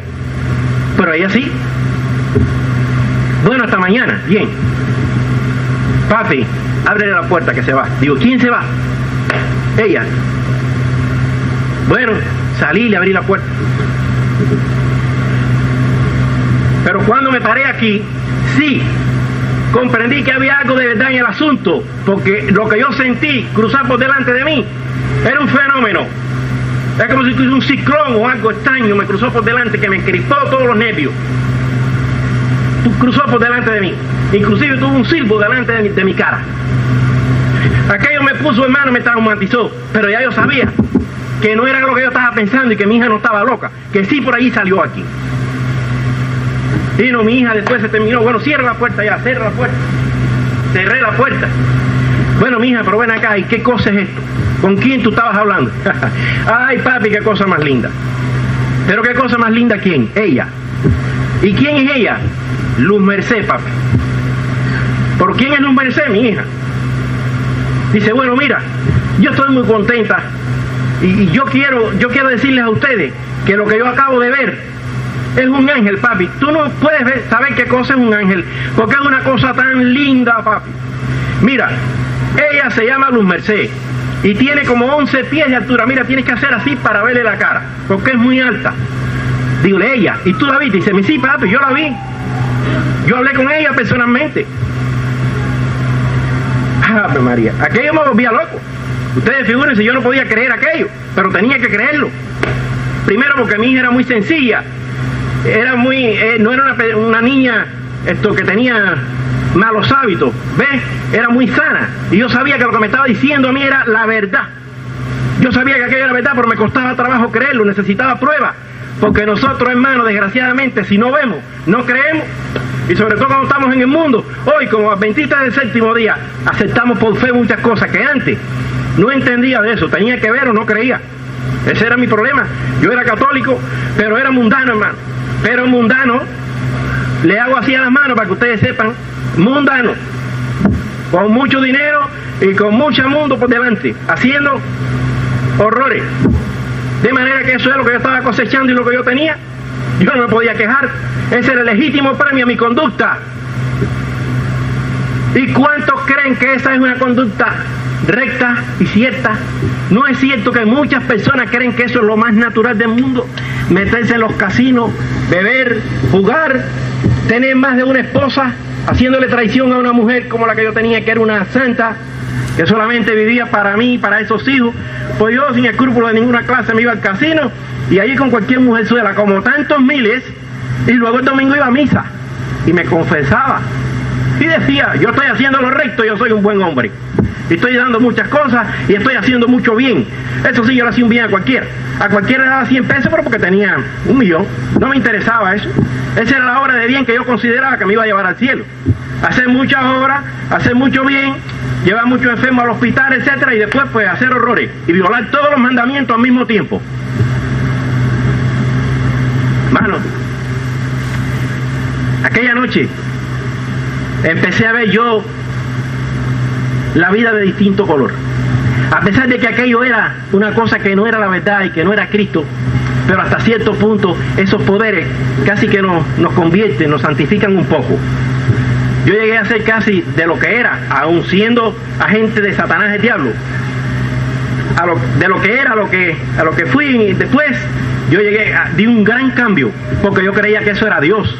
Pero ella sí. Bueno, hasta mañana. Bien. Papi, ábrele la puerta que se va. Digo, ¿quién se va? Ella. Bueno, salí y le abrí la puerta. Pero cuando me paré aquí, sí, comprendí que había algo de verdad en el asunto, porque lo que yo sentí cruzar por delante de mí era un fenómeno. Es como si un ciclón o algo extraño me cruzó por delante, que me crispó todos los nervios. Cruzó por delante de mí. Inclusive tuvo un silbo delante de mi cara. Aquello me puso, hermano, me traumatizó. Pero ya yo sabía que no era lo que yo estaba pensando y que mi hija no estaba loca, que sí por allí salió aquí. Y no, mi hija después se terminó. Bueno, cierra la puerta ya, cierra la puerta. Cerré la puerta. Bueno, mi hija, pero ven acá, ¿y qué cosa es esto? ¿Con quién tú estabas hablando? Ay, papi, qué cosa más linda. Pero qué cosa más linda, ¿quién? Ella. ¿Y quién es ella? Luz Merced, papi. ¿Por quién es Luz Merced, mi hija? Dice, bueno, mira, yo estoy muy contenta y yo quiero decirles a ustedes que lo que yo acabo de ver es un ángel, papi. Tú no puedes saber qué cosa es un ángel, porque es una cosa tan linda, papi. Mira, ella se llama Luz Merced y tiene como 11 pies de altura. Mira, tienes que hacer así para verle la cara, porque es muy alta. Digo, ella, ¿y tú la viste? Dice, sí, papi, yo la vi. Yo hablé con ella personalmente. Ave María, aquello me volvía loco. Ustedes figúrense, yo no podía creer aquello, pero tenía que creerlo. Primero porque mi hija era muy sencilla. Era muy, no era una niña que tenía malos hábitos, ¿ves? Era muy sana. Y yo sabía que lo que me estaba diciendo a mí era la verdad. Yo sabía que aquello era verdad, pero me costaba trabajo creerlo, necesitaba pruebas. Porque nosotros, hermanos, desgraciadamente, si no vemos, no creemos. Y sobre todo cuando estamos en el mundo, hoy como adventistas del séptimo día, aceptamos por fe muchas cosas que antes no entendía de eso, tenía que ver o no creía. Ese era mi problema. Yo era católico, pero era mundano, hermano. Pero mundano, le hago así a las manos para que ustedes sepan, mundano, con mucho dinero y con mucho mundo por delante, haciendo horrores. De manera que eso es lo que yo estaba cosechando y lo que yo tenía. Yo no me podía quejar. Ese era el legítimo premio a mi conducta. ¿Y cuántos creen que esa es una conducta recta y cierta? No es cierto que muchas personas creen que eso es lo más natural del mundo. Meterse en los casinos, beber, jugar, tener más de una esposa, haciéndole traición a una mujer como la que yo tenía, que era una santa, que solamente vivía para mí y para esos hijos. Pues yo, sin escrúpulos de ninguna clase, me iba al casino y allí con cualquier mujerzuela, como tantos miles, y luego el domingo iba a misa y me confesaba y decía, yo estoy haciendo lo recto, yo soy un buen hombre y estoy dando muchas cosas y estoy haciendo mucho bien. Eso sí, yo le hacía un bien a cualquiera le daba 100 pesos, pero porque tenía 1 millón, no me interesaba eso. Esa era la obra de bien que yo consideraba que me iba a llevar al cielo. Hacer muchas obras, hacer mucho bien, llevar muchos enfermos al hospital, etcétera, y después pues hacer horrores y violar todos los mandamientos al mismo tiempo. Hermano, aquella noche empecé a ver yo la vida de distinto color. A pesar de que aquello era una cosa que no era la verdad y que no era Cristo, pero hasta cierto punto esos poderes casi que nos convierten, nos santifican un poco. Yo llegué a ser casi de lo que era, aun siendo agente de Satanás, el diablo, de lo que era, a lo que fui. Y después yo di un gran cambio, porque yo creía que eso era Dios.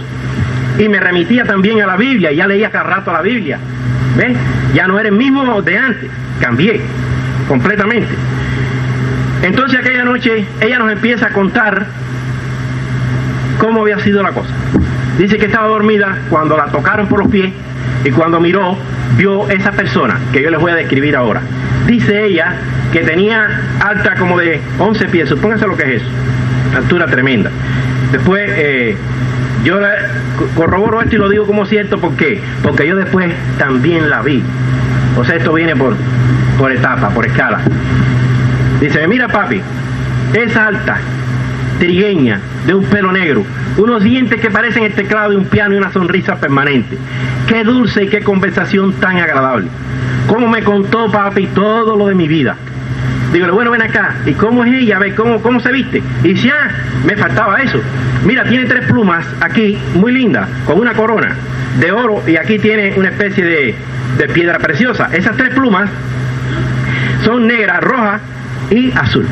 Y me remitía también a la Biblia, y ya leía cada rato la Biblia. ¿Ven? Ya no era el mismo de antes, cambié completamente. Entonces aquella noche ella nos empieza a contar cómo había sido la cosa. Dice que estaba dormida cuando la tocaron por los pies y cuando miró, vio esa persona que yo les voy a describir ahora. Dice ella que tenía alta como de 11 pies, supónganse lo que es eso, altura tremenda. Después yo corroboro esto y lo digo como cierto, ¿por qué? Porque yo después también la vi. O sea, esto viene por etapa, por escala. Dice, mira papi, es alta, trigueña, de un pelo negro, unos dientes que parecen el teclado de un piano y una sonrisa permanente. Qué dulce y qué conversación tan agradable. Cómo me contó papi todo lo de mi vida. Digo, bueno, ven acá, ¿y cómo es ella? A ver, ¿cómo se viste? Y dice, me faltaba eso. Mira, tiene 3 plumas aquí, muy lindas, con una corona de oro, y aquí tiene una especie de piedra preciosa. Esas 3 plumas son negras, rojas y azul.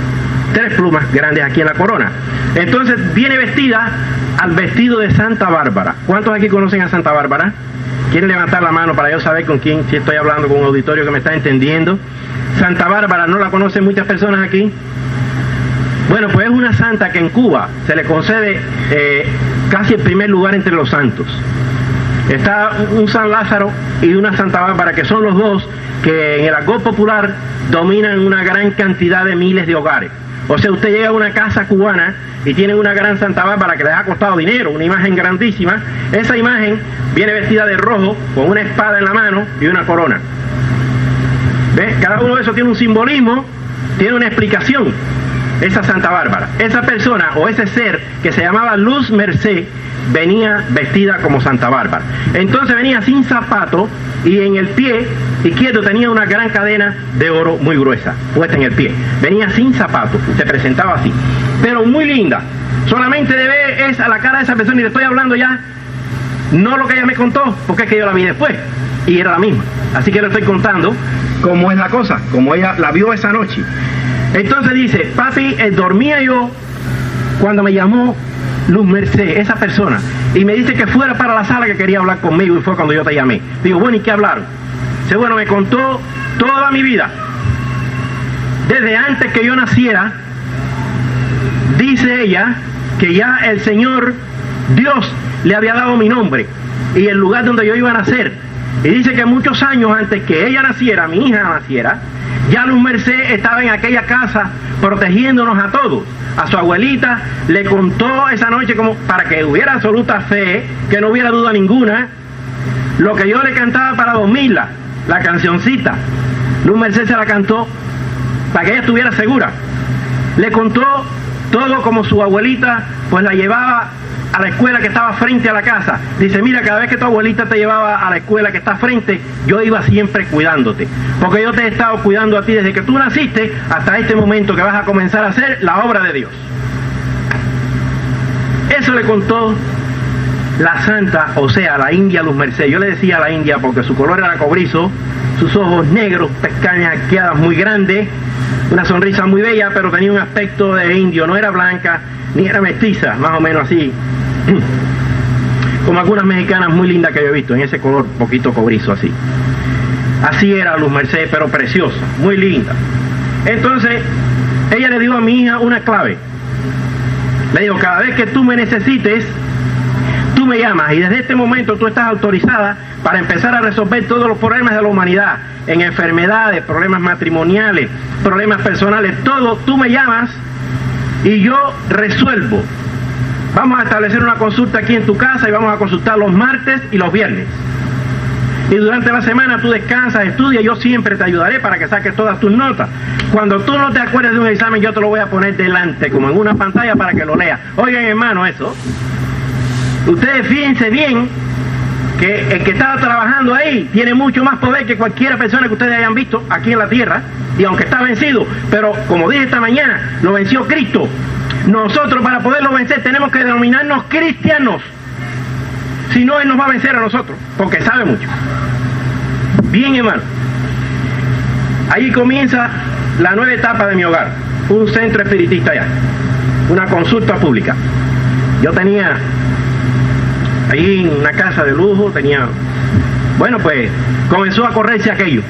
3 plumas grandes aquí en la corona. Entonces viene vestida al vestido de Santa Bárbara. ¿Cuántos aquí conocen a Santa Bárbara? ¿Quieren levantar la mano para yo saber con quién, si estoy hablando con un auditorio que me está entendiendo? Santa Bárbara, ¿no la conocen muchas personas aquí? Bueno, pues es una santa que en Cuba se le concede casi el primer lugar entre los santos. Está un San Lázaro y una Santa Bárbara, que son los dos que en el argot popular dominan una gran cantidad de miles de hogares. O sea, usted llega a una casa cubana y tiene una gran Santa Bárbara que les ha costado dinero, una imagen grandísima. Esa imagen viene vestida de rojo, con una espada en la mano y una corona. ¿Ves? Cada uno de esos tiene un simbolismo, tiene una explicación. Esa Santa Bárbara, esa persona o ese ser que se llamaba Luz Merced, venía vestida como Santa Bárbara. Entonces venía sin zapato y en el pie izquierdo tenía una gran cadena de oro muy gruesa puesta en el pie. Venía sin zapato, se presentaba así, pero muy linda. Solamente de ver a la cara de esa persona, y le estoy hablando ya no lo que ella me contó, porque es que yo la vi después y era la misma. Así que le estoy contando cómo es la cosa, como ella la vio esa noche. Entonces dice, papi, dormía yo cuando me llamó Luz Merced, esa persona, y me dice que fuera para la sala que quería hablar conmigo, y fue cuando yo te llamé. Digo, bueno, ¿y qué hablaron? Dice, bueno, me contó toda mi vida, desde antes que yo naciera. Dice ella que ya el Señor Dios le había dado mi nombre y el lugar donde yo iba a nacer. Y dice que muchos años antes que ella naciera, mi hija naciera, Ya Luz Merced estaba en aquella casa protegiéndonos a todos. A su abuelita le contó esa noche, como para que hubiera absoluta fe, que no hubiera duda ninguna, lo que yo le cantaba para dormirla, la cancioncita. Luz Merced se la cantó para que ella estuviera segura. Le contó todo como su abuelita pues la llevaba a la escuela que estaba frente a la casa. Dice, mira, cada vez que tu abuelita te llevaba a la escuela que está frente, yo iba siempre cuidándote, porque yo te he estado cuidando a ti desde que tú naciste hasta este momento que vas a comenzar a hacer la obra de Dios. Eso le contó la santa, o sea, la india Luz Merced. Yo le decía a la india porque su color era cobrizo, sus ojos negros, pestañas arqueadas muy grandes, una sonrisa muy bella, pero tenía un aspecto de indio, no era blanca, ni era mestiza, más o menos así, como algunas mexicanas muy lindas que yo he visto, en ese color poquito cobrizo así. Así era Luz Merced, pero preciosa, muy linda. Entonces, ella le dio a mi hija una clave. Le dijo, cada vez que tú me necesites, tú me llamas, y desde este momento tú estás autorizada para empezar a resolver todos los problemas de la humanidad, en enfermedades, problemas matrimoniales, problemas personales, todo, tú me llamas y yo resuelvo. Vamos a establecer una consulta aquí en tu casa y vamos a consultar los martes y los viernes. Y durante la semana tú descansas, estudias, yo siempre te ayudaré para que saques todas tus notas. Cuando tú no te acuerdes de un examen, yo te lo voy a poner delante, como en una pantalla, para que lo leas. Oigan, hermano, eso. Ustedes fíjense bien que el que estaba trabajando ahí tiene mucho más poder que cualquier persona que ustedes hayan visto aquí en la tierra, y aunque está vencido, pero como dije esta mañana, lo venció Cristo. Nosotros, para poderlo vencer, tenemos que denominarnos cristianos. Si no, Él nos va a vencer a nosotros, porque sabe mucho. Bien, hermano, ahí comienza la nueva etapa de mi hogar, un centro espiritista ya, una consulta pública. Yo tenía ahí una casa de lujo, bueno, pues comenzó a correrse aquello.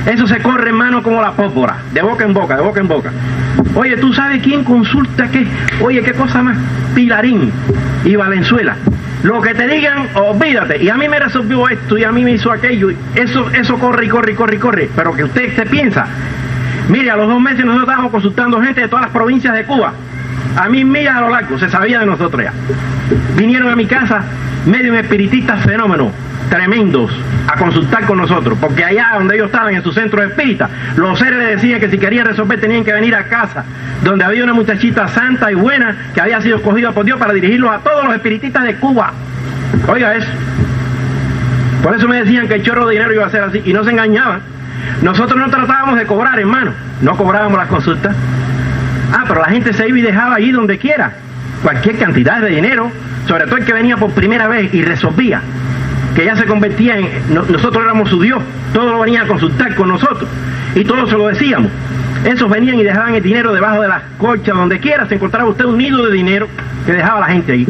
Eso se corre, hermano, como la pólvora, de boca en boca, de boca en boca. Oye, ¿tú sabes quién consulta qué? Oye, qué cosa más, Pilarín y Valenzuela. Lo que te digan, olvídate. Y a mí me resolvió esto y a mí me hizo aquello. Eso corre y corre y corre y corre. Pero que usted se piensa. Mire, a los 2 meses nosotros estábamos consultando gente de todas las provincias de Cuba. A 1000 millas a lo largo, se sabía de nosotros ya. Vinieron a mi casa medios espiritistas fenómenos tremendos a consultar con nosotros, porque allá donde ellos estaban, en su centro espírita, los seres les decían que si querían resolver tenían que venir a casa, donde había una muchachita santa y buena que había sido escogida por Dios para dirigirlos a todos los espiritistas de Cuba. Oiga eso. Por eso me decían que el chorro de dinero iba a ser así, y no se engañaban. Nosotros no tratábamos de cobrar, hermano, no cobrábamos las consultas. Pero la gente se iba y dejaba allí donde quiera cualquier cantidad de dinero, sobre todo el que venía por primera vez y resolvía, que ya se convertía en, nosotros éramos su Dios, todos lo venían a consultar con nosotros, y todos se lo decíamos. Esos venían y dejaban el dinero debajo de las colchas, donde quiera se encontraba usted un nido de dinero que dejaba la gente ahí.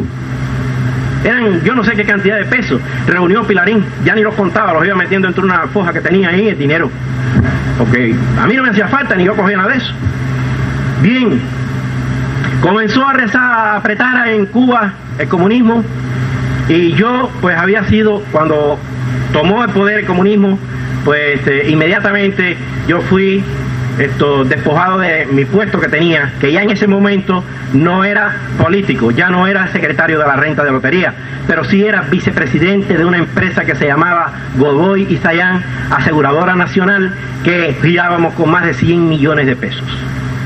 Eran yo no sé qué cantidad de pesos, reunió Pilarín, ya ni los contaba, los iba metiendo dentro de una foja que tenía ahí el dinero, porque a mí no me hacía falta, ni yo cogía nada de eso. Bien, comenzó a rezar, a apretar en Cuba el comunismo, y yo pues había sido, cuando tomó el poder el comunismo, pues inmediatamente yo fui despojado de mi puesto que tenía, que ya en ese momento no era político, ya no era secretario de la renta de lotería, pero sí era vicepresidente de una empresa que se llamaba Godoy y Sayán, aseguradora nacional, que girábamos con más de 100 millones de pesos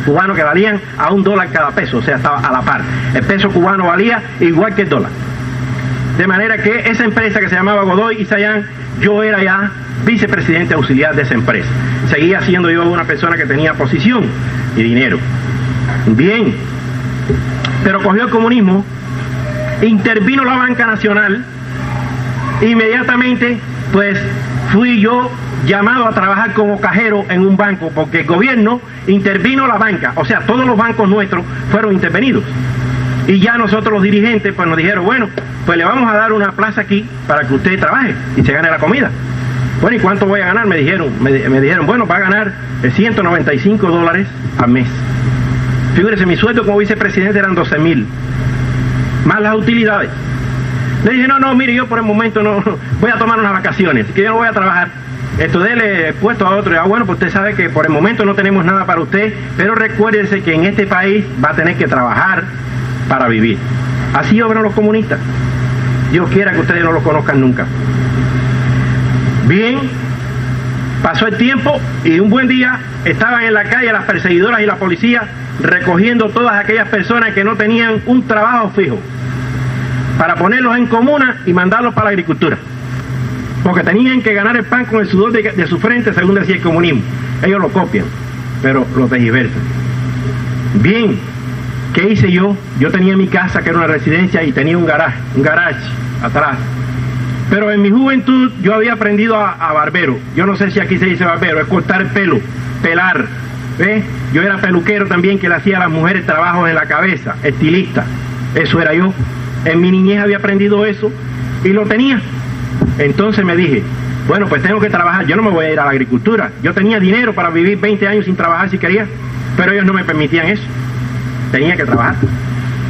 cubanos, que valían a $1 cada peso, o sea, estaba a la par. El peso cubano valía igual que el dólar. De manera que esa empresa que se llamaba Godoy y Sayán, yo era ya vicepresidente auxiliar de esa empresa. Seguía siendo yo una persona que tenía posición y dinero. Bien, pero cogió el comunismo, intervino la banca nacional, inmediatamente pues fui yo llamado a trabajar como cajero en un banco, porque el gobierno intervino la banca, o sea, todos los bancos nuestros fueron intervenidos. Y ya nosotros los dirigentes pues nos dijeron, bueno, pues le vamos a dar una plaza aquí para que usted trabaje y se gane la comida. Bueno, ¿y cuánto voy a ganar? Me dijeron, bueno, va a ganar $195 al mes. Figúrese, mi sueldo como vicepresidente eran 12,000, más las utilidades. Le dije, no, mire, yo por el momento no voy a tomar unas vacaciones, que yo no voy a trabajar. Dele puesto a otro. Bueno, pues usted sabe que por el momento no tenemos nada para usted, pero recuérdese que en este país va a tener que trabajar para vivir. Así obran los comunistas. Dios quiera que ustedes no los conozcan nunca. Bien, pasó el tiempo y un buen día estaban en la calle las perseguidoras y la policía recogiendo todas aquellas personas que no tenían un trabajo fijo para ponerlos en comuna y mandarlos para la agricultura, porque tenían que ganar el pan con el sudor de su frente, según decía el comunismo. Ellos lo copian, pero lo tergiversan. Bien, ¿qué hice yo? Yo tenía mi casa, que era una residencia, y tenía un garage atrás. Pero en mi juventud yo había aprendido a barbero. Yo no sé si aquí se dice barbero, es cortar el pelo, pelar. ¿Ves? Yo era peluquero también, que le hacía a las mujeres trabajos en la cabeza, estilista. Eso era yo. En mi niñez había aprendido eso y lo tenía. Entonces me dije, bueno, pues tengo que trabajar. Yo no me voy a ir a la agricultura. Yo tenía dinero para vivir 20 años sin trabajar si quería, pero ellos no me permitían eso. Tenía que trabajar.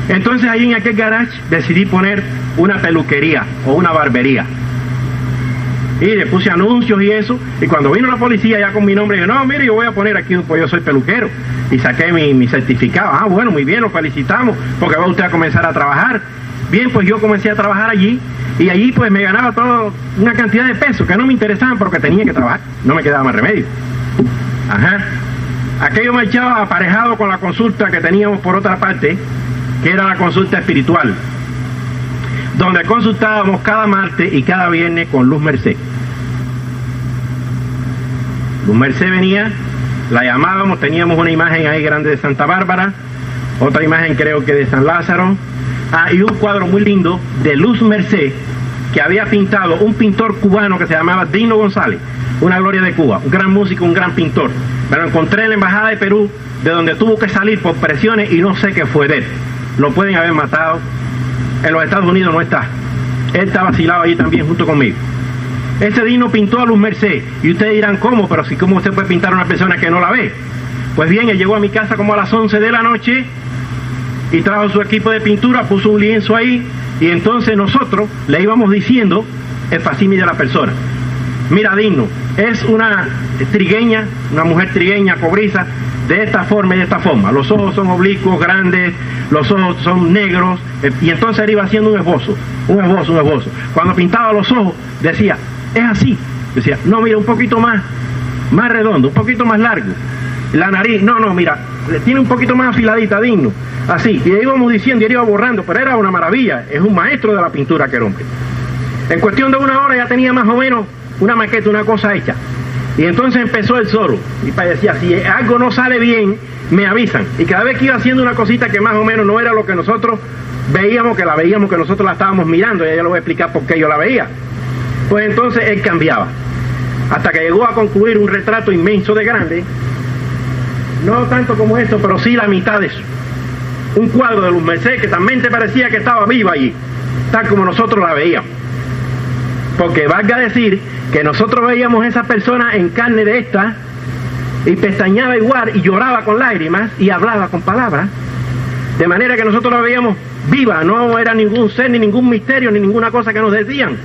Entonces ahí en aquel garage decidí poner una peluquería o una barbería. Y le puse anuncios y eso, y cuando vino la policía ya con mi nombre, dije, no, mire, yo voy a poner aquí, pues yo soy peluquero. Y saqué mi certificado. Ah, bueno, muy bien, lo felicitamos, porque va usted a comenzar a trabajar. Bien, pues yo comencé a trabajar allí, y allí pues me ganaba toda una cantidad de pesos que no me interesaban porque tenía que trabajar, no me quedaba más remedio. Ajá. Aquello marchaba aparejado con la consulta que teníamos por otra parte, que era la consulta espiritual, donde consultábamos cada martes y cada viernes con Luz Merced. Luz Merced venía, la llamábamos, teníamos una imagen ahí grande de Santa Bárbara, otra imagen creo que de San Lázaro, y un cuadro muy lindo de Luz Merced que había pintado un pintor cubano que se llamaba Dino González, una gloria de Cuba, un gran músico, un gran pintor. Me lo encontré en la embajada de Perú, de donde tuvo que salir por presiones y no sé qué fue de él. Lo pueden haber matado. En los Estados Unidos no está. Él está vacilado allí también junto conmigo. Ese Dino pintó a Luz Merced. Y ustedes dirán, ¿cómo? Pero si cómo usted puede pintar a una persona que no la ve. Pues bien, él llegó a mi casa como a las 11 de la noche y trajo su equipo de pintura, puso un lienzo ahí, y entonces nosotros le íbamos diciendo el facsímil de la persona. Mira, Dino, es una trigueña, una mujer trigueña, cobriza, de esta forma y de esta forma. Los ojos son oblicuos, grandes, los ojos son negros, y entonces él iba haciendo un esbozo. Cuando pintaba los ojos, decía, es así. Decía, no, mira, un poquito más redondo, un poquito más largo. La nariz, no, mira, tiene un poquito más afiladita, Digno. Así, y íbamos diciendo, y él iba borrando, pero era una maravilla. Es un maestro de la pintura, aquel hombre. En cuestión de una hora ya tenía más o menos una maqueta, una cosa hecha. Y entonces empezó el zorro. Y decía, si algo no sale bien, me avisan. Y cada vez que iba haciendo una cosita que más o menos no era lo que nosotros veíamos, que nosotros la estábamos mirando, y ya le voy a explicar por qué yo la veía. Pues entonces él cambiaba. Hasta que llegó a concluir un retrato inmenso de grande. No tanto como eso, pero sí la mitad de eso. Un cuadro de Luz Merced que también te parecía que estaba viva allí, tal como nosotros la veíamos. Porque valga decir que nosotros veíamos a esa persona en carne de esta, y pestañaba igual, y lloraba con lágrimas, y hablaba con palabras, de manera que nosotros la veíamos viva, no era ningún ser, ni ningún misterio, ni ninguna cosa que nos decían,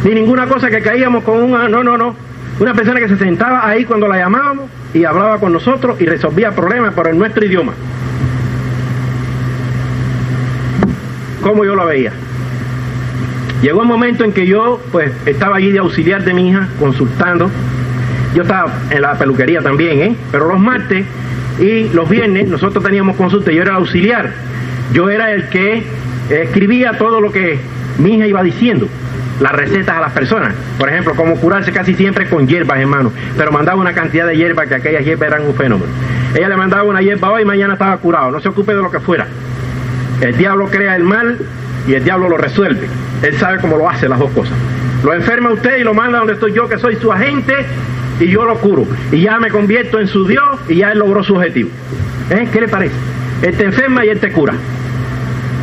ni ninguna cosa que caíamos con una, una persona que se sentaba ahí cuando la llamábamos, y hablaba con nosotros, y resolvía problemas por nuestro idioma. Como yo la veía. Llegó un momento en que yo, pues, estaba allí de auxiliar de mi hija, consultando. Yo estaba en la peluquería también, pero los martes y los viernes nosotros teníamos consulta. Yo era el auxiliar. Yo era el que escribía todo lo que mi hija iba diciendo, las recetas a las personas. Por ejemplo, cómo curarse casi siempre con hierbas, hermano. Pero mandaba una cantidad de hierbas que aquellas hierbas eran un fenómeno. Ella le mandaba una hierba hoy y mañana estaba curado. No se ocupe de lo que fuera. El diablo crea el mal y el diablo lo resuelve. Él sabe cómo lo hace, las dos cosas. Lo enferma usted y lo manda donde estoy yo, que soy su agente, y yo lo curo. Y ya me convierto en su Dios y ya él logró su objetivo. ¿Qué le parece? Él te enferma y él te cura.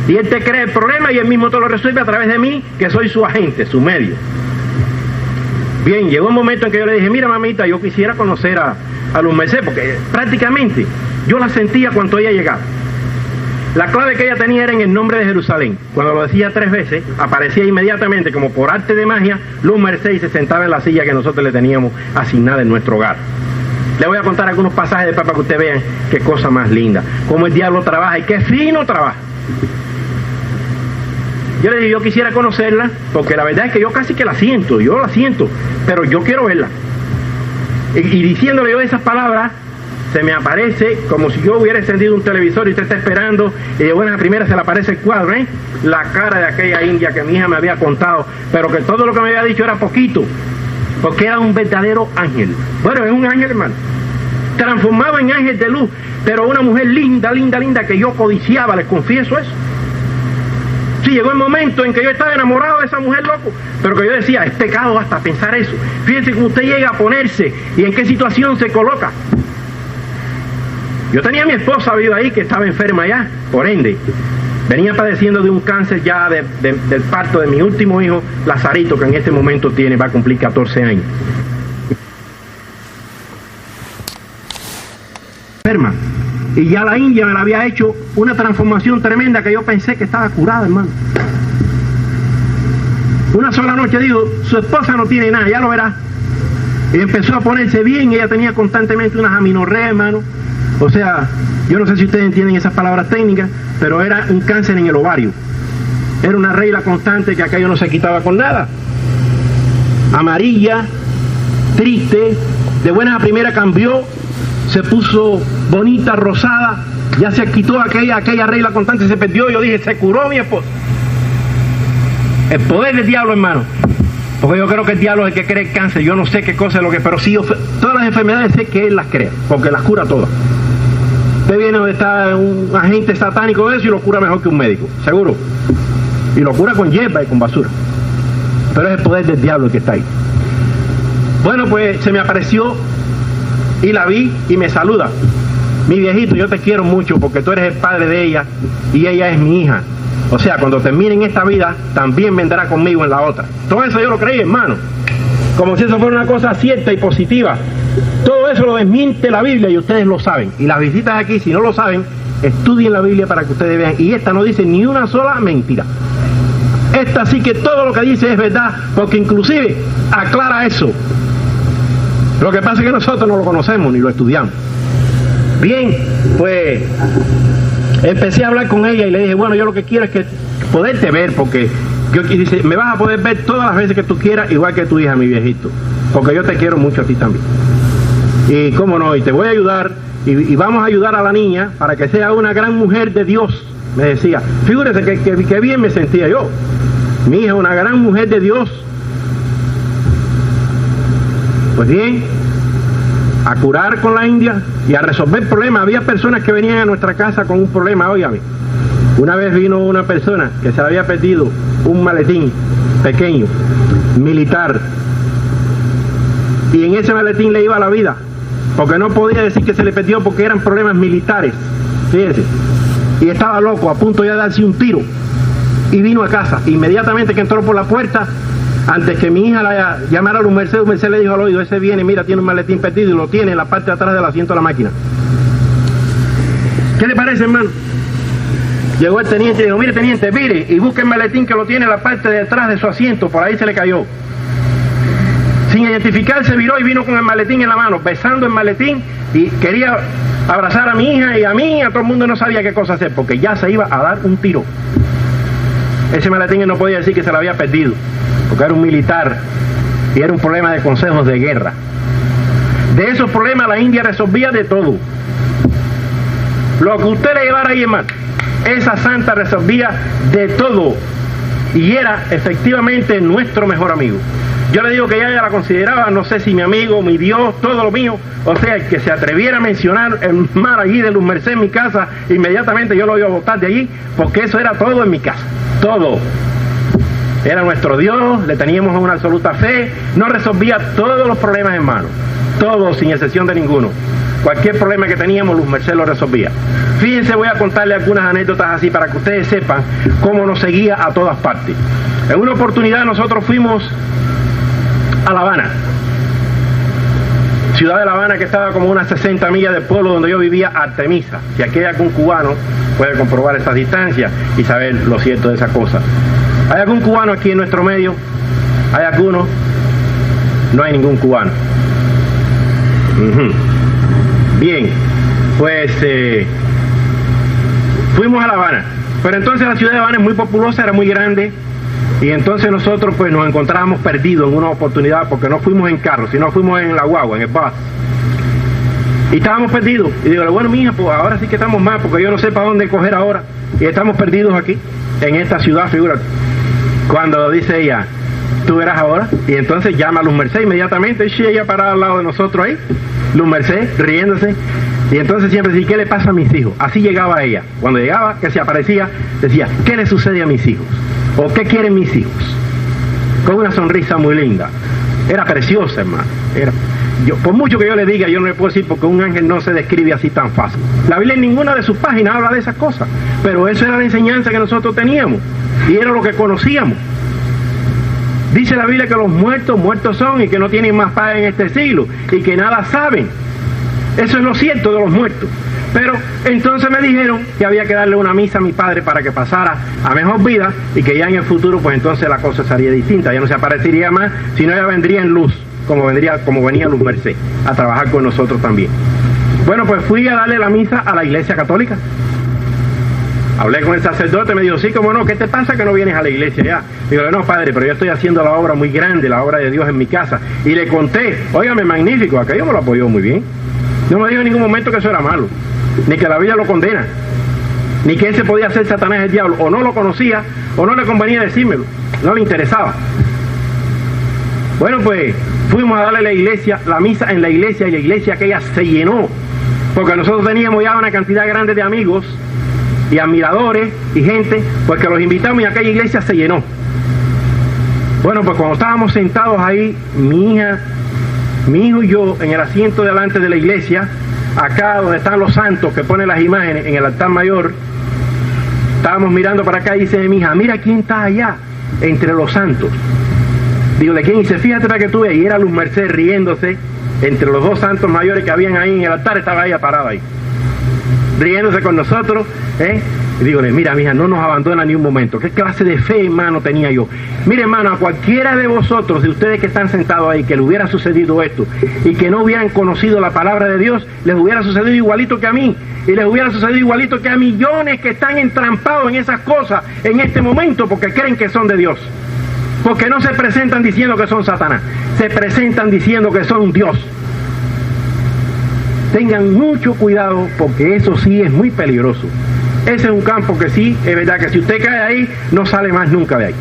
Y él te crea el problema y él mismo te lo resuelve a través de mí, que soy su agente, su medio. Bien, llegó un momento en que yo le dije, mira, mamita, yo quisiera conocer a Luz Merced, porque prácticamente yo la sentía cuando ella llegaba. La clave que ella tenía era en el nombre de Jerusalén. Cuando lo decía 3 veces, aparecía inmediatamente, como por arte de magia, Luz Merced y se sentaba en la silla que nosotros le teníamos asignada en nuestro hogar. Le voy a contar algunos pasajes después para que ustedes vean qué cosa más linda, cómo el diablo trabaja y qué fino trabaja. Yo le digo, yo quisiera conocerla, porque la verdad es que yo casi que la siento, pero yo quiero verla. Y diciéndole yo esas palabras, se me aparece como si yo hubiera encendido un televisor y usted está esperando, y de buenas a primeras se le aparece el cuadro, la cara de aquella india que mi hija me había contado, pero que todo lo que me había dicho era poquito, porque era un verdadero ángel. Bueno, es un ángel, hermano, transformado en ángel de luz, pero una mujer linda, linda, linda, que yo codiciaba, les confieso eso. Sí, llegó el momento en que yo estaba enamorado de esa mujer, loco, pero que yo decía, es pecado hasta pensar eso. Fíjense cómo usted llega a ponerse y en qué situación se coloca. Yo tenía a mi esposa viva ahí, que estaba enferma ya, por ende, venía padeciendo de un cáncer ya del parto de mi último hijo, Lazarito, que en este momento va a cumplir 14 años. Enferma. Y ya la India me la había hecho una transformación tremenda que yo pensé que estaba curada, hermano. Una sola noche, digo, su esposa no tiene nada, ya lo verá. Y empezó a ponerse bien, ella tenía constantemente unas amenorreas, hermano. O sea, yo no sé si ustedes entienden esas palabras técnicas, pero era un cáncer en el ovario. Era una regla constante que aquello no se quitaba con nada. Amarilla, triste, de buenas a primeras cambió, se puso bonita, rosada, ya se quitó aquella regla constante, se perdió. Yo dije, se curó mi esposa. El poder del diablo, hermano. Porque yo creo que el diablo es el que crea el cáncer. Yo no sé qué cosa es lo que, pero sí, todas las enfermedades sé que él las crea, porque las cura todas. Usted viene donde está un agente satánico de eso y lo cura mejor que un médico, seguro. Y lo cura con hierba y con basura. Pero es el poder del diablo el que está ahí. Bueno, pues se me apareció y la vi y me saluda. Mi viejito, yo te quiero mucho porque tú eres el padre de ella y ella es mi hija. O sea, cuando termine en esta vida, también vendrá conmigo en la otra. Todo eso yo lo creí, hermano. Como si eso fuera una cosa cierta y positiva. Todo eso lo desmiente la Biblia y ustedes lo saben. Y las visitas aquí, si no lo saben, estudien la Biblia para que ustedes vean. Y esta no dice ni una sola mentira. Esta sí que todo lo que dice es verdad, porque inclusive aclara eso. Lo que pasa es que nosotros no lo conocemos ni lo estudiamos. Bien, pues empecé a hablar con ella y le dije, bueno, yo lo que quiero es que poderte ver, porque dice, me vas a poder ver todas las veces que tú quieras, igual que tu hija, mi viejito, porque yo te quiero mucho a ti también. Y cómo no, y te voy a ayudar, y vamos a ayudar a la niña para que sea una gran mujer de Dios, me decía. Figúrese que bien me sentía yo. Mi hija, una gran mujer de Dios. Pues bien, a curar con la India y a resolver problemas. Había personas que venían a nuestra casa con un problema, óigame. Una vez vino una persona que se le había perdido un maletín pequeño, militar, y en ese maletín le iba la vida, porque no podía decir que se le perdió porque eran problemas militares, fíjense, y estaba loco, a punto ya de darse un tiro, y vino a casa. Inmediatamente que entró por la puerta, antes que mi hija la llamara a Luz Merced le dijo al oído, ese viene, mira, tiene un maletín perdido y lo tiene en la parte de atrás del asiento de la máquina. ¿Qué le parece, hermano? Llegó el teniente y dijo, mire, teniente, mire, y busque el maletín que lo tiene en la parte de atrás de su asiento, por ahí se le cayó. Sin identificarse viró y vino con el maletín en la mano, besando el maletín, y quería abrazar a mi hija y a mí, a todo el mundo. No sabía qué cosa hacer, porque ya se iba a dar un tiro. Ese maletín él no podía decir que se lo había perdido, porque era un militar y era un problema de consejos de guerra. De esos problemas la India resolvía de todo. Lo que usted le llevara ahí, hermano, esa santa resolvía de todo y era efectivamente nuestro mejor amigo. Yo le digo que ella la consideraba, no sé si mi amigo, mi Dios, todo lo mío. O sea, el que se atreviera a mencionar el mar allí de Luz Merced en mi casa, inmediatamente yo lo iba a botar de allí, porque eso era todo en mi casa, todo. Era nuestro Dios, le teníamos una absoluta fe, nos resolvía todos los problemas, hermano, todos, sin excepción de ninguno. Cualquier problema que teníamos, Luz Merced lo resolvía. Fíjense, voy a contarle algunas anécdotas así para que ustedes sepan cómo nos seguía a todas partes. En una oportunidad nosotros fuimos a La Habana. ciudad de La Habana, que estaba como unas 60 millas del pueblo donde yo vivía, Artemisa. Si aquí hay algún cubano, puede comprobar esas distancias y saber lo cierto de esa cosa. ¿Hay algún cubano aquí en nuestro medio? ¿Hay alguno? No hay ningún cubano. Bien, pues fuimos a La Habana. Pero entonces la ciudad de La Habana es muy populosa, era muy grande. Y entonces nosotros pues nos encontrábamos perdidos en una oportunidad porque no fuimos en carro, sino fuimos en la guagua, en el bus. Y estábamos perdidos. Y digo, bueno, mija, pues ahora sí que estamos mal porque yo no sé para dónde coger ahora. Y estamos perdidos aquí, en esta ciudad, figúrate. Cuando dice ella, tú verás ahora. Y entonces llama a Luz Merced inmediatamente. Y ella parada al lado de nosotros ahí. Luz Merced, riéndose. Y entonces siempre decía, ¿qué le pasa a mis hijos? Así llegaba ella. Cuando llegaba, que se aparecía, decía, ¿qué le sucede a mis hijos? ¿O qué quieren mis hijos? Con una sonrisa muy linda. Era preciosa, hermano. Por mucho que yo le diga, yo no le puedo decir porque un ángel no se describe así tan fácil. La Biblia en ninguna de sus páginas habla de esas cosas. Pero eso era la enseñanza que nosotros teníamos. Y era lo que conocíamos. Dice la Biblia que los muertos, muertos son y que no tienen más paz en este siglo. Y que nada saben. Eso es lo cierto de los muertos. Pero entonces me dijeron que había que darle una misa a mi padre para que pasara a mejor vida y que ya en el futuro pues entonces la cosa sería distinta, ya no se aparecería más, sino ya vendría en luz, como venía Luz Merced, a trabajar con nosotros también. Bueno, pues fui a darle la misa a la iglesia católica. Hablé con el sacerdote, me dijo, sí, cómo no, ¿qué te pasa que no vienes a la iglesia ya? Digo, no, padre, pero yo estoy haciendo la obra muy grande, la obra de Dios en mi casa. Y le conté, óigame, magnífico, aquello me lo apoyó muy bien. No me dijo en ningún momento que eso era malo, ni que la Biblia lo condena, ni que ese podía ser Satanás el diablo, o no lo conocía, o no le convenía decírmelo, no le interesaba. Bueno, pues fuimos a darle a la iglesia, la misa en la iglesia, y la iglesia aquella se llenó, porque nosotros teníamos ya una cantidad grande de amigos, y admiradores, y gente, pues que los invitamos y aquella iglesia se llenó. Bueno, pues cuando estábamos sentados ahí, mi hijo y yo, en el asiento delante de la iglesia, acá donde están los santos que ponen las imágenes en el altar mayor, estábamos mirando para acá y dice mi hija, mira quién está allá entre los santos. Digo, ¿de quién? Y dice, fíjate para que tú veas, y era Luz Merced riéndose entre los dos santos mayores que habían ahí en el altar, estaba ella parada ahí, riéndose con nosotros, Y digo, mira, mija, no nos abandona ni un momento. ¿Qué clase de fe, hermano, tenía yo? Mire, hermano, a cualquiera de vosotros, de ustedes que están sentados ahí, que le hubiera sucedido esto, y que no hubieran conocido la palabra de Dios, les hubiera sucedido igualito que a mí, y les hubiera sucedido igualito que a millones que están entrampados en esas cosas en este momento, porque creen que son de Dios. Porque no se presentan diciendo que son Satanás, se presentan diciendo que son Dios. Tengan mucho cuidado, porque eso sí es muy peligroso. Ese es un campo que sí, es verdad que si usted cae ahí, no sale más nunca de ahí.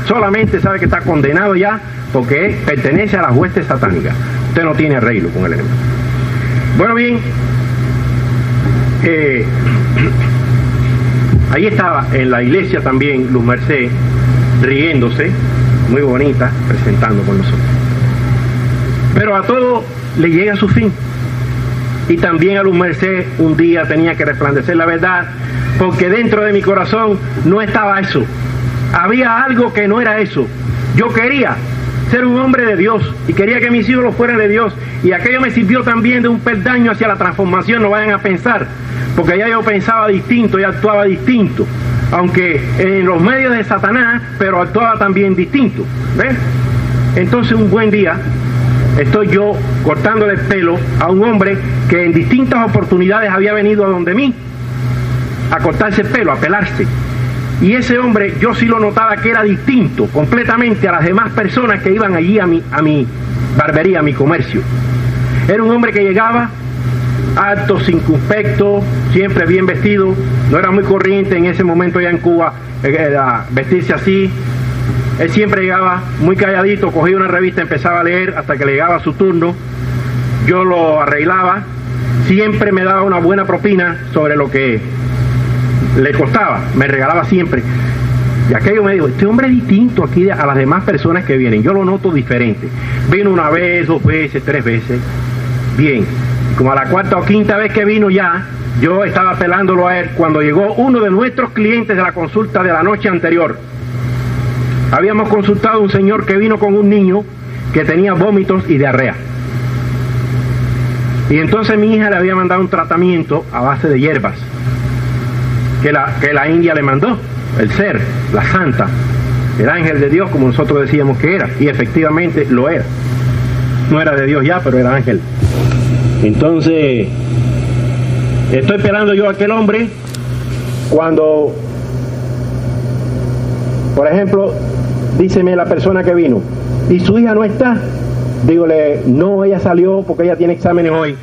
Solamente sabe que está condenado ya, porque pertenece a las huestes satánicas. Usted no tiene arreglo con el enemigo. Bueno, bien, ahí estaba en la iglesia también Luz Merced, riéndose, muy bonita, presentando con nosotros. Pero a todo le llega su fin. Y también a Luz Merced un día tenía que resplandecer la verdad, porque dentro de mi corazón no estaba eso. Había algo que no era eso. Yo quería ser un hombre de Dios y quería que mis hijos lo fueran de Dios, y aquello me sirvió también de un peldaño hacia la transformación. No vayan a pensar, porque ya yo pensaba distinto y actuaba distinto, aunque en los medios de Satanás, pero actuaba también distinto. ¿Ven? Entonces un buen día estoy yo cortándole el pelo a un hombre que en distintas oportunidades había venido a donde mí a cortarse el pelo, a pelarse. Y ese hombre yo sí lo notaba que era distinto completamente a las demás personas que iban allí a mi barbería, a mi comercio. Era un hombre que llegaba alto, circunspecto, siempre bien vestido. No era muy corriente en ese momento ya en Cuba vestirse así. Él siempre llegaba muy calladito, cogía una revista, empezaba a leer hasta que le llegaba su turno. Yo lo arreglaba, siempre me daba una buena propina sobre lo que le costaba, me regalaba siempre. Y aquello me dijo, este hombre es distinto aquí a las demás personas que vienen, yo lo noto diferente. Vino una vez, 2 veces, 3 veces, bien. Como a la 4ª o 5ª vez que vino ya, yo estaba pelándolo a él cuando llegó uno de nuestros clientes de la consulta de la noche anterior. Habíamos consultado a un señor que vino con un niño que tenía vómitos y diarrea. Y entonces mi hija le había mandado un tratamiento a base de hierbas que la India le mandó, el ser, la santa, el ángel de Dios, como nosotros decíamos que era, y efectivamente lo era. No era de Dios ya, pero era ángel. Entonces, estoy esperando yo a aquel hombre cuando, por ejemplo, díceme la persona que vino, ¿y su hija no está? Dígole, no, ella salió porque ella tiene exámenes hoy.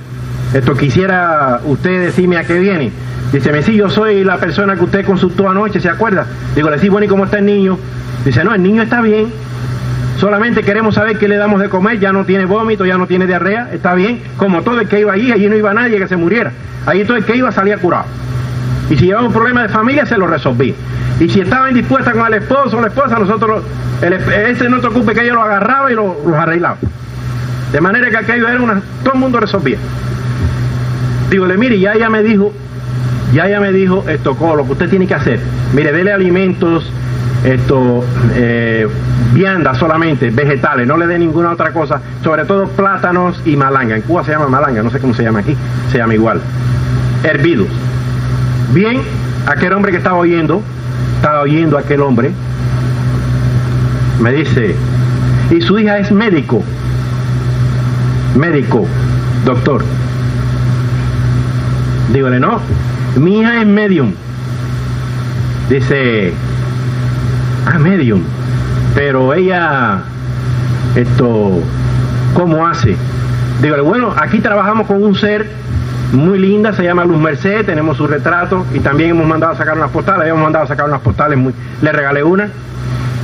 Quisiera usted decirme a qué viene. Díceme, sí, yo soy la persona que usted consultó anoche, ¿se acuerda? Dígole, sí, bueno, ¿y cómo está el niño? Dice, no, el niño está bien. Solamente queremos saber qué le damos de comer, ya no tiene vómito, ya no tiene diarrea, está bien. Como todo el que iba allí no iba nadie que se muriera. Allí todo el que iba salía curado. Y si llevaba un problema de familia, se lo resolvía. Y si estaba indispuesta con el esposo o la esposa, nosotros, ese no te ocupe, que ella lo agarraba y los arreglaba. De manera que aquello era todo el mundo resolvía. Dígole, mire, ya ella me dijo, lo que usted tiene que hacer. Mire, dele alimentos, viandas solamente, vegetales, no le dé ninguna otra cosa, sobre todo plátanos y malanga. En Cuba se llama malanga, no sé cómo se llama aquí, se llama igual. Hervidos. Bien, aquel hombre que estaba oyendo a aquel hombre, me dice, y su hija es médico, doctor. Dígole, no, mi hija es medium. Dice, medium, pero ella, ¿cómo hace? Dígole, bueno, aquí trabajamos con un ser muy linda, se llama Luz Merced, tenemos su retrato y también hemos mandado a sacar unas postales, le regalé una.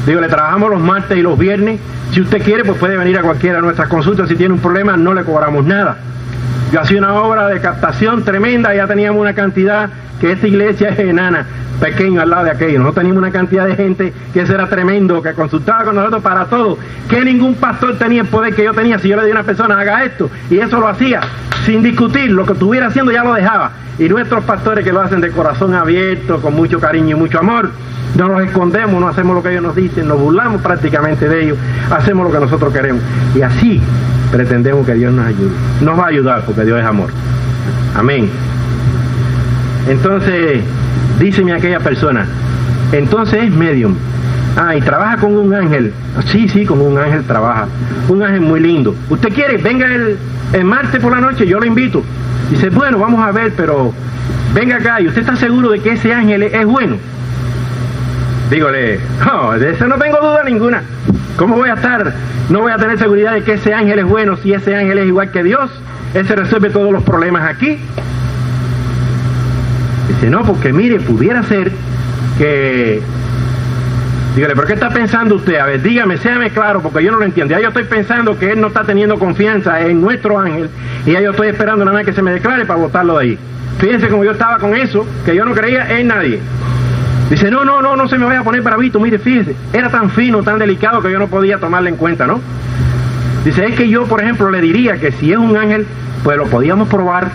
Dígole, trabajamos los martes y los viernes, si usted quiere pues puede venir a cualquiera de nuestras consultas, si tiene un problema no le cobramos nada. Yo hacía una obra de captación tremenda, ya teníamos una cantidad que esta iglesia es enana, pequeño al lado de aquello. Nosotros teníamos una cantidad de gente que eso era tremendo, que consultaba con nosotros para todo, que ningún pastor tenía el poder que yo tenía. Si yo le di a una persona, haga esto, y eso lo hacía sin discutir, lo que estuviera haciendo ya lo dejaba. Y nuestros pastores que lo hacen de corazón abierto, con mucho cariño y mucho amor, no nos escondemos, no hacemos lo que ellos nos dicen, nos burlamos prácticamente de ellos, hacemos lo que nosotros queremos. Y así pretendemos que Dios nos ayude. Nos va a ayudar porque Dios es amor. Amén. Entonces, díceme aquella persona, entonces es medium. Y trabaja con un ángel. Sí, con un ángel trabaja. Un ángel muy lindo. ¿Usted quiere? Venga el martes por la noche, yo lo invito. Dice, bueno, vamos a ver, pero venga acá, ¿y usted está seguro de que ese ángel es bueno? Dígole, no, de eso no tengo duda ninguna. ¿Cómo voy a estar? No voy a tener seguridad de que ese ángel es bueno si ese ángel es igual que Dios. Él se resuelve todos los problemas aquí. Dice, no, porque mire, pudiera ser que... Dígale, ¿pero qué está pensando usted? A ver, dígame, séame claro, porque yo no lo entiendo. Ya yo estoy pensando que él no está teniendo confianza en nuestro ángel, y ya yo estoy esperando nada más que se me declare para botarlo de ahí. Fíjense como yo estaba con eso, que yo no creía en nadie. Dice, no se me vaya a poner bravito, mire, fíjese, era tan fino, tan delicado que yo no podía tomarle en cuenta, ¿no? Dice, es que yo, por ejemplo, le diría que si es un ángel, pues lo podíamos probar,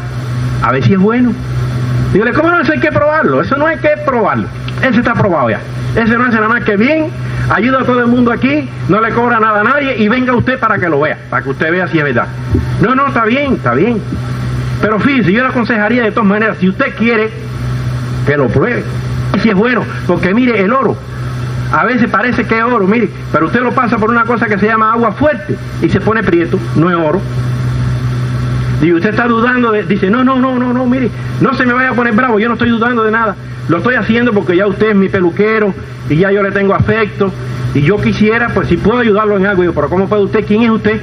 a ver si es bueno. Dígale, ¿cómo no? Eso hay que probarlo, eso no hay que probarlo, ese está probado ya. Ese no hace nada más que bien, ayuda a todo el mundo aquí, no le cobra nada a nadie y venga usted para que lo vea, para que usted vea si es verdad. No, está bien. Pero fíjese, yo le aconsejaría de todas maneras, si usted quiere, que lo pruebe. Si es bueno, porque mire, el oro, a veces parece que es oro, mire, pero usted lo pasa por una cosa que se llama agua fuerte y se pone prieto, no es oro. Y usted está dudando, dice, no, mire, no se me vaya a poner bravo, yo no estoy dudando de nada. Lo estoy haciendo porque ya usted es mi peluquero y ya yo le tengo afecto y yo quisiera, pues si puedo ayudarlo en algo. Yo, pero ¿cómo puede usted? ¿Quién es usted?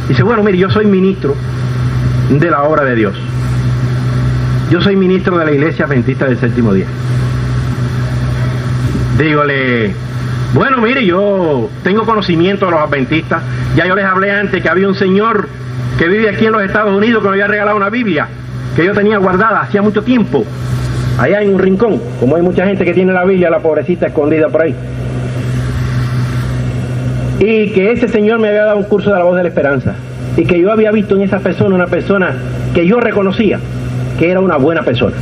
Dice, bueno, mire, yo soy ministro de la obra de Dios. Yo soy ministro de la Iglesia Adventista del Séptimo Día. Dígole, bueno, mire, yo tengo conocimiento de los adventistas. Ya yo les hablé antes que había un señor que vive aquí en los Estados Unidos que me había regalado una Biblia que yo tenía guardada hacía mucho tiempo, allá en un rincón, como hay mucha gente que tiene la Biblia, la pobrecita escondida por ahí. Y que ese señor me había dado un curso de la voz de la esperanza, y que yo había visto en esa persona una persona que yo reconocía que era una buena persona.